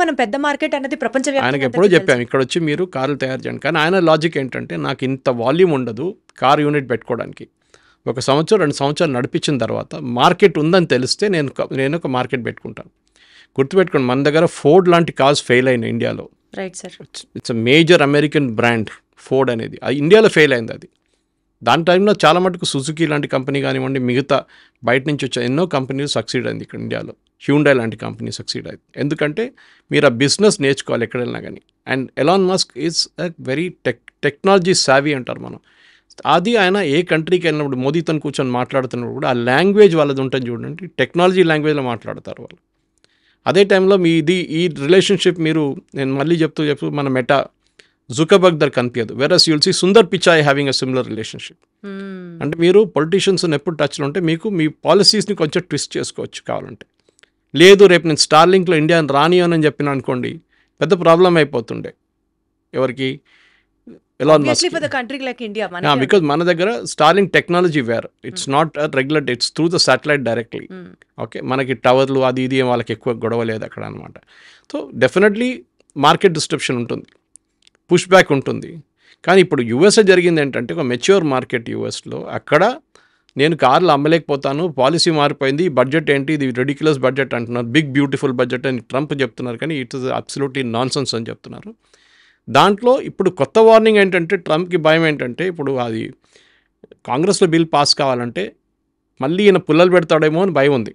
మనం
పెద్ద మార్కెట్ అనేది ప్రపంచవ్యాప్తంగా
ఆయనకు ఎప్పుడో చెప్పాము, ఇక్కడ వచ్చి మీరు కార్లు తయారు చేయండి. కానీ ఆయన లాజిక్ ఏంటంటే, నాకు ఇంత వాల్యూమ్ ఉండదు కార్ యూనిట్ పెట్టుకోవడానికి. 1 సంవత్సరం 2 సంవత్సరాలు నడిపించిన తర్వాత మార్కెట్ ఉందని తెలిస్తే నేను ఒక మార్కెట్ పెట్టుకుంటాను. గుర్తుపెట్టుకోండి, మన దగ్గర ఫోర్డ్ లాంటి కార్స్ ఫెయిల్ అయినాయి ఇండియాలో.
Right sir.
It's a major American brand Ford అనేది, అది ఇండియాలో ఫెయిల్ అయింది. అది దాని టైంలో చాలా మటుకు సుజుకి లాంటి కంపెనీ కానివ్వండి, మిగతా బయట నుంచి వచ్చే ఎన్నో కంపెనీలు సక్సీడ్ అయింది ఇక్కడ ఇండియాలో. హ్యూండై లాంటి కంపెనీ సక్సీడ్ అయింది. ఎందుకంటే మీరు ఆ బిజినెస్ నేర్చుకోవాలి ఎక్కడ వెళ్ళినా కానీ. And Elon Musk is a very technology savvy అంటారు మనం. అది ఆయన ఏ కంట్రీకి వెళ్ళినప్పుడు మోదీతో కూర్చొని మాట్లాడుతున్నప్పుడు కూడా ఆ లాంగ్వేజ్ వాళ్ళది ఉంటుంది చూడండి, టెక్నాలజీ లాంగ్వేజ్లో మాట్లాడతారు వాళ్ళు. అదే టైంలో ఈ రిలేషన్షిప్ నేను మళ్ళీ చెప్తూ మన మెటా జుకర్బర్గ్ దగ్గర కనిపించదు. Whereas you'll see Sundar Pichai having a similar relationship. అంటే మీరు పొలిటీషియన్స్ ఎప్పుడు టచ్లో ఉంటే మీకు మీ పాలసీస్ని కొంచెం ట్విస్ట్ చేసుకోవచ్చు కావాలంటే. లేదు రేపు నేను స్టార్లింక్లో ఇండియాని రానియనని చెప్పిన అనుకోండి, పెద్ద ప్రాబ్లం అయిపోతుండే ఎవరికి, ఎలాన్ మస్క్. బికాజ్ మన దగ్గర Starlink technology wear, it's not regular, it's through the satellite directly. Okay, మనకి టవర్లు అది ఇది వాళ్ళకి ఎక్కువ గొడవ లేదు అక్కడ అనమాట. సో డెఫినెట్లీ మార్కెట్ డిస్ట్రప్షన్ ఉంటుంది, పుష్ బ్యాక్ ఉంటుంది. కానీ ఇప్పుడు యూఎస్లో జరిగింది ఏంటంటే, ఒక మెచ్యూర్ మార్కెట్ యూఎస్లో, అక్కడ నేను కార్లు అమ్మలేకపోతాను, పాలసీ మారిపోయింది, బడ్జెట్ ఏంటి, ఇది రెడిక్యులస్ బడ్జెట్ అంటున్నారు, బిగ్ బ్యూటిఫుల్ బడ్జెట్ అని ట్రంప్ చెప్తున్నారు, కానీ ఇట్ ఇస్ అబ్సల్యూట్లీ నాన్సెన్స్ అని చెప్తున్నారు. దాంట్లో ఇప్పుడు కొత్త వార్నింగ్ ఏంటంటే, ట్రంప్కి భయం ఏంటంటే, ఇప్పుడు అది కాంగ్రెస్లో బిల్ పాస్ కావాలంటే మళ్ళీ ఈయన పుల్లలు పెడతాడేమో అని భయం ఉంది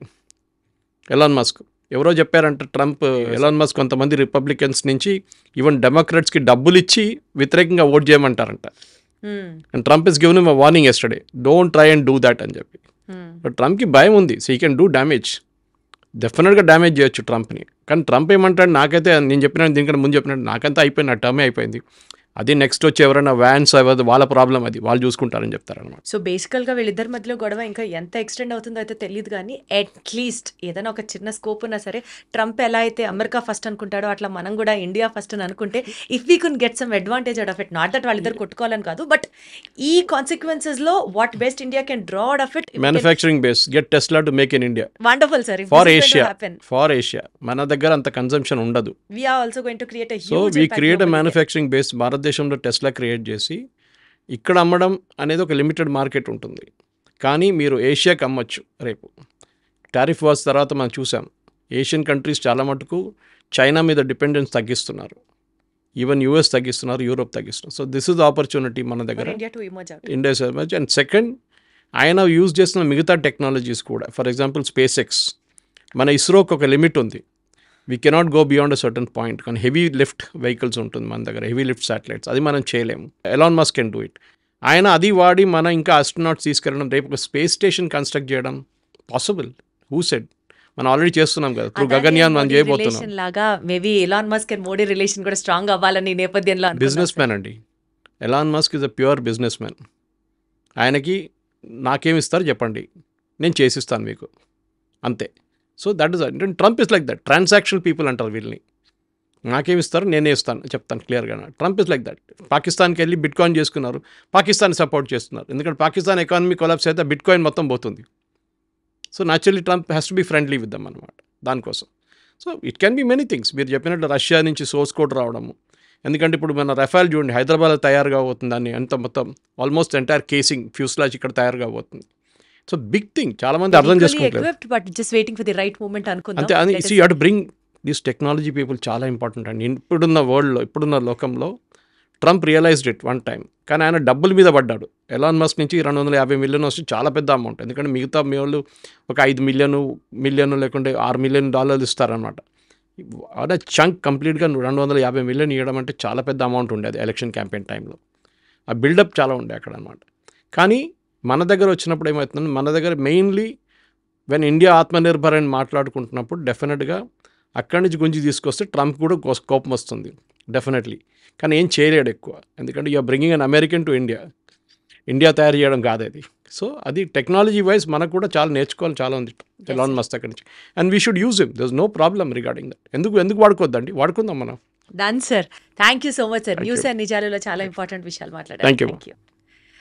ఎలాన్ మస్క్. ఎవరో చెప్పారంటే ట్రంప్, ఎలాన్ మస్క్ కొంతమంది రిపబ్లికన్స్ నుంచి ఈవెన్ డెమోక్రాట్స్కి డబ్బులు ఇచ్చి వ్యతిరేకంగా ఓట్ చేయమంటారంట. And Trump is given him a warning yesterday, don't try and do that అని చెప్పి. బట్ ట్రంప్కి భయం ఉంది, so he can do damage, డెఫినెట్గా డ్యామేజ్ చేయొచ్చు ట్రంప్ని. కానీ ట్రంప్ ఏమంటాడు, నాకైతే నేను చెప్పినట్టు దీనికంటే ముందు చెప్పినట్టు నాకంతా అయిపోయింది, నా టర్మే అయిపోయింది, అది నెక్స్ట్ వచ్చి ఎవరైనా వ్యాన్స్ అవ్వదు, వాళ్ళ ప్రాబ్లం, అది వాళ్ళు చూసుకుంటారని చెప్తారనమాట.
సో బేసికల్గా వీళ్ళిద్దరి మధ్యలో గొడవ ఇంకా ఎంత ఎక్స్టెండ్ అవుతుందో అయితే తెలియదు, కానీ అట్లీస్ట్ ఏదైనా ఒక చిన్న స్కోప్ ఉన్నా సరే, ట్రంప్ ఎలా అయితే అమెరికా ఫస్ట్ అనుకుంటాడో అట్లా మనం కూడా ఇండియా ఫస్ట్ అని అనుకుంటే, if we can get some advantage out of it, not that వాళ్ళిద్దరు కొట్టుకోవాలని కాదు, బట్ ఈ కాన్సిక్వెన్సెస్లో what best India can draw out of it.
Manufacturing base, get Tesla to make in India.
Wonderful sir.
Far Asia మన దగ్గర అంత కన్సంప్షన్ ఉండదు.
We are also going to create a huge
so we
impact
create a
globally.
Manufacturing base, భారతదేశంలో టెస్లా క్రియేట్ చేసి ఇక్కడ అమ్మడం అనేది ఒక లిమిటెడ్ మార్కెట్ ఉంటుంది, కానీ మీరు ఏషియాకి అమ్మొచ్చు రేపు. టారిఫ్ వార్స్ తర్వాత మనం చూసాం, ఏషియన్ కంట్రీస్ చాలా మటుకు చైనా మీద డిపెండెన్స్ తగ్గిస్తున్నారు, ఈవెన్ యూఎస్ తగ్గిస్తున్నారు, యూరోప్ తగ్గిస్తున్నారు. So this is the opportunity మన
For
దగ్గర,
India to emerge out.
India so much. And second, ఆయన యూజ్ చేస్తున్న మిగతా టెక్నాలజీస్ కూడా, ఫర్ ఎగ్జాంపుల్ స్పేస్ ఎక్స్, మన ఇస్రోకి ఒక లిమిట్ ఉంది, we cannot go beyond a certain point. కానీ హెవీ లిఫ్ట్ వెహికల్స్ ఉంటుంది మన దగ్గర, హెవీ లిఫ్ట్ శాటిలైట్స్, అది మనం చేయలేము. Elon Musk can do it. ఆయన అది వాడి మన ఇంకా ఆస్ట్రోనాట్స్ తీసుకెళ్ళడం, రేపు ఒక స్పేస్ స్టేషన్ కన్స్ట్రక్ట్ చేయడం పాసిబుల్. Who said? మనం ఆల్రెడీ చేస్తున్నాం కదా, త్రూ గగన్యాన్ మనం చేయబోతున్నాం.
లాగా maybe Elon Musk and Modi relation కూడా స్ట్రాంగ్ అవ్వాలని నేపథ్యంలో
బిజినెస్ మ్యాన్ అండి Elon Musk is a pure businessman. ఆయనకి నాకేమి ఇస్తారు చెప్పండి, నేను చేసిస్తాను మీకు, అంతే. So that is Trump is like that. Transactional people అంటారు వీళ్ళని. నాకేమి ఇస్తారు, నేనే ఇస్తాను, చెప్తాను క్లియర్గా. Trump is like that. పాకిస్తాన్కి వెళ్ళి బిట్ కాయిన్ చేసుకున్నారు, పాకిస్తాన్ సపోర్ట్ చేస్తున్నారు, ఎందుకంటే పాకిస్తాన్ ఎకానమీ కొలాప్స్ అయితే బిట్ కాయిన్ మొత్తం పోతుంది. So naturally Trump has to be friendly with them అనమాట దానికోసం. So it can be many things. మీరు చెప్పినట్టు రష్యా నుంచి సోర్స్ కోడ్ రావడము, ఎందుకంటే ఇప్పుడు మన రఫాల్ చూడండి, హైదరాబాద్లో తయారుగా అవుతుంది, దాన్ని ఎంత మొత్తం ఆల్మోస్ట్ ఎంటైర్ కేసింగ్ ఫ్యూస్లాజ్ ఇక్కడ తయారుగా అవుతుంది. సో బిగ్ థింగ్, చాలా మంది అర్థం చేసుకుంటారు.
But just waiting for the right moment అనుకుందాం.
అంతే. అది you have to bring this technology people, చాలా ఇంపార్టెంట్ అండి. ఇప్పుడున్న వరల్డ్లో, ఇప్పుడున్న లోకంలో Trump realised it one time, కానీ ఆయన డబ్బుల మీద పడ్డాడు. ఎలాన్ మస్క్ నుంచి 250 మిలియన్ వస్తే చాలా పెద్ద అమౌంట్, ఎందుకంటే మిగతా మీ వాళ్ళు ఒక 5 మిలియన్ లేకుంటే $6 మిలియన్ ఇస్తారనమాట. అదే చంక్ కంప్లీట్గా 250 మిలియన్ ఇవ్వడం అంటే చాలా పెద్ద అమౌంట్ ఉండేది ఎలక్షన్ క్యాంపెయిన్ టైంలో. ఆ బిల్డప్ చాలా ఉండే అక్కడ అనమాట. కానీ మన దగ్గర వచ్చినప్పుడు ఏమవుతుందంటే, మన దగ్గర మెయిన్లీ వెన్ ఇండియా ఆత్మనిర్భర్ అని మాట్లాడుకుంటున్నప్పుడు డెఫినెట్గా అక్కడి నుంచి గుంజి తీసుకొస్తే ట్రంప్ కూడా కోపం వస్తుంది డెఫినెట్లీ. కానీ ఏం చేయలేడు ఎక్కువ, ఎందుకంటే you're bringing an American to India తయారు చేయడం కాదు అది. సో అది టెక్నాలజీ వైజ్ మనకు కూడా చాలా నేర్చుకోవాలి, చాలా ఉంది ఎలాన్ మస్క్ అక్కడి నుంచి. And we should use him, there is no problem regarding that. ఎందుకు వాడుకోవద్దండి, వాడుకుందాం మనం.
Done sir. Thank you so much sir. News and నిజాలలో చాలా ఇంపార్టెంట్ విషయాలు మాట్లాడారు.
Thank you.